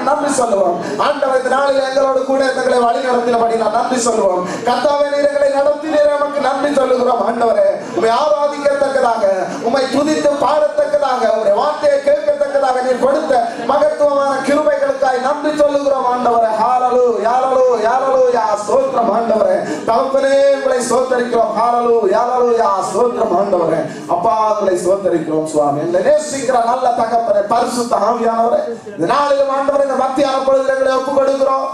நன்றி சொல்லுவோம். ஆண்டவரே இந்த நாளில் எங்களோடு கூட எங்களை வழி நடத்தினபடி நான் நன்றி சொல்லுவோம். கர்த்தாவே நீர் எங்களை நடத்தினீரே உமக்கு நன்றி சொல்லுகிறோம். ஆண்டவரே உம்மை ஆராதிக்கத்தக்கதாக, உம்மை துதித்து பாடத்தக்கதாக, உம்முடைய வார்த்தையை கேட்கத்தக்கதாக நீர் கொடுத்த மகத்துவமான கிருபைகளுக்காய் நன்றி சொல்லுகிறோம் ஆண்டவரே. ஹalleluya ஹalleluya ஹalleluya. ஸ்தோத்திரம் ஆண்டவரே. தகப்பனே உங்களை ஸ்தோத்திரிக்கிறோம். ஹalleluya ஹalleluya. ஸ்தோத்திரம் ஆண்டவரே. அப்பா உங்களை ஸ்தோத்திரிக்கிறோம் சுவாமி. எங்களை நேசிக்கிற நல்ல தகப்பனே, பரிசுத்த ஆவியானவரே, இந்த நாளிலும் ஆண்டவரே இந்த மத்தியான பொழுதில் எங்களை ஒப்புக் கொடுக்கிறோம்.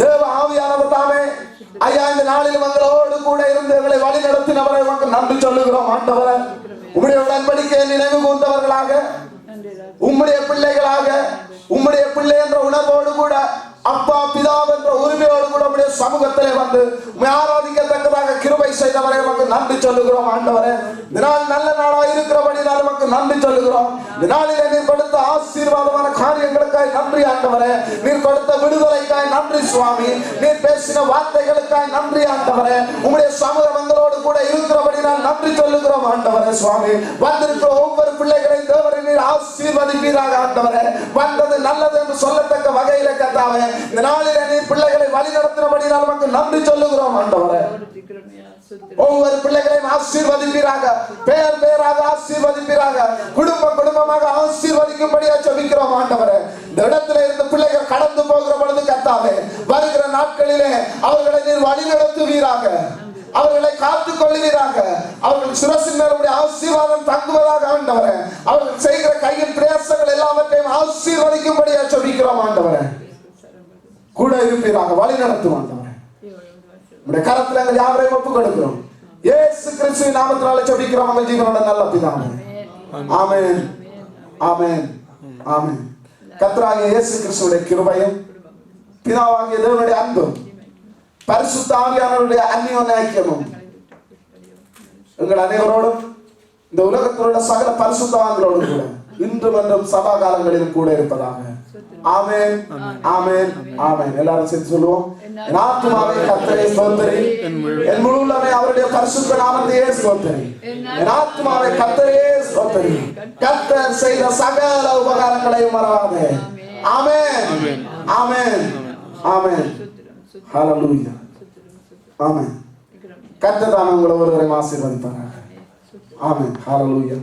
தேவ ஆவியானவர் தாமே ஐயா இந்த நாளிலும் எங்களோடு கூட இருந்து எங்களை வழி நடத்தினவரை உமக்கு நன்றி சொல்லுகிறோம் ஆண்டவரே. உம்முடைய உடன்படிக்கையை நினைவு கூர்ந்தவர்களாக, உம்முடைய பிள்ளைகளாக, உம்முடைய பிள்ளை என்ற உணர்வோடு கூட, அப்பா பிதா என்ற உரிமையோடு கூட உம்முடைய சமூகத்திலே வந்து உம்மை ஆராதிக்கத்தக்கதாக கிருபை செய்தவரை உமக்கு நன்றி சொல்லுகிறோம் ஆண்டவரே. இந்த நாள் நல்ல நாளாக இருக்கிறபடினால் உமக்கு நன்றி சொல்லுகிறோம். இந்த நாளிலே நீர் கொடுத்த ஆசீர்வாதமான காரியங்களுக்காய் நன்றி ஆண்டவரே. நீர் கொடுத்த விடுதலைக்காய் நன்றி சுவாமி. நீர் பேசின வார்த்தைகளுக்காய் நன்றி ஆண்டவரே. உம்முடைய சமூகம் எங்களோடு கூட இருக்கிறபடினால் நன்றி சொல்லுகிறோம் ஆண்டவரே சுவாமி. வந்திருக்கிற ஒவ்வொரு பிள்ளைகளையும் தேவரை நீர் ஆசீர்வதிப்பீராக ஆண்டவரே. வந்தது நல்லது என்று சொல்லத்தக்க வகையில கர்த்தாவே இந்த நாளிலே நீர் பிள்ளைகளை வழி நடத்தினபடினால் உமக்கு நன்றி சொல்லுகிறோம் ஆண்டவரே. ஒவ்வொரு பிள்ளைகளையும் ஆசீர்வதிப்பீராக, பேர் பேராக ஆசீர்வதிப்பீராக, குடும்ப குடும்பமாக ஆசீர்வதிக்கும்படியா ஜெபிக்கிறோம் ஆண்டவரே. இந்த இடத்துல இருந்து பிள்ளைகள் கடந்து போகிற பொழுது கர்த்தாவே வருகிற நாட்களிலே அவர்களை நீர் வழி நடத்துவீராக, அவர்களை காத்துக் கொள்ளுவீராக. அவர்கள் சிரசின் மேலுடைய ஆசீர்வாதம் தங்குவதாக ஆண்டவரே. அவர்கள் செய்கிற கையின் பிரயாசங்கள் எல்லாவற்றையும் ஆசீர்வதிக்கும்படியா ஜெபிக்கிறோம் ஆண்டவரே. கூட இருப்பீராக, வழி நடத்தும் ஆண்டவரே. உம்முடைய கரத்தில் எங்கள் யாவரையும் ஒப்புக் கொடுக்கிறோம். இயேசு கிறிஸ்துவின் நாமத்தினாலே ஜெபிக்கிறோம் எங்கள் ஜீவனோட நல்ல பிதாவே. ஆமென் ஆமென் ஆமென். கர்த்தராகிய இயேசு கிறிஸ்துவின் கிருபையும் பிதாவாகிய தேவனுடைய அன்பும் பரிசுத்த ஆவியானவருடைய அந்நியோன்ய ஐக்கியமும் எங்கள் அனைவரோடும் இந்த உலகத்தில் உள்ள சகல பரிசுத்தவான்களோடும் கூட இன்றும் என்றும் சதா காலங்களிலும் கூட இருப்பதாக. ஆமென் ஆமென் ஆமென். எல்லாரும் சேர்த்து சொல்லுவோம். என் ஆத்துமாவே கர்த்தரை ஸ்தோத்திரி, என் முழு உள்ளமே அவருடைய பரிசுத்த நாமத்தையே ஸ்தோத்திரி. என் ஆத்துமாவே கர்த்தரையே ஸ்தோத்திரி, கர்த்தர் செய்த சகல உபகாரங்களையும் மறவாதே. ஆமென் ஆமென் ஆமென். ஹalleluya ஆமென். கர்த்தர் தாமே உங்களை ஒருவரை ஆசீர்வதிப்பாராக. ஆமென். ஹalleluya.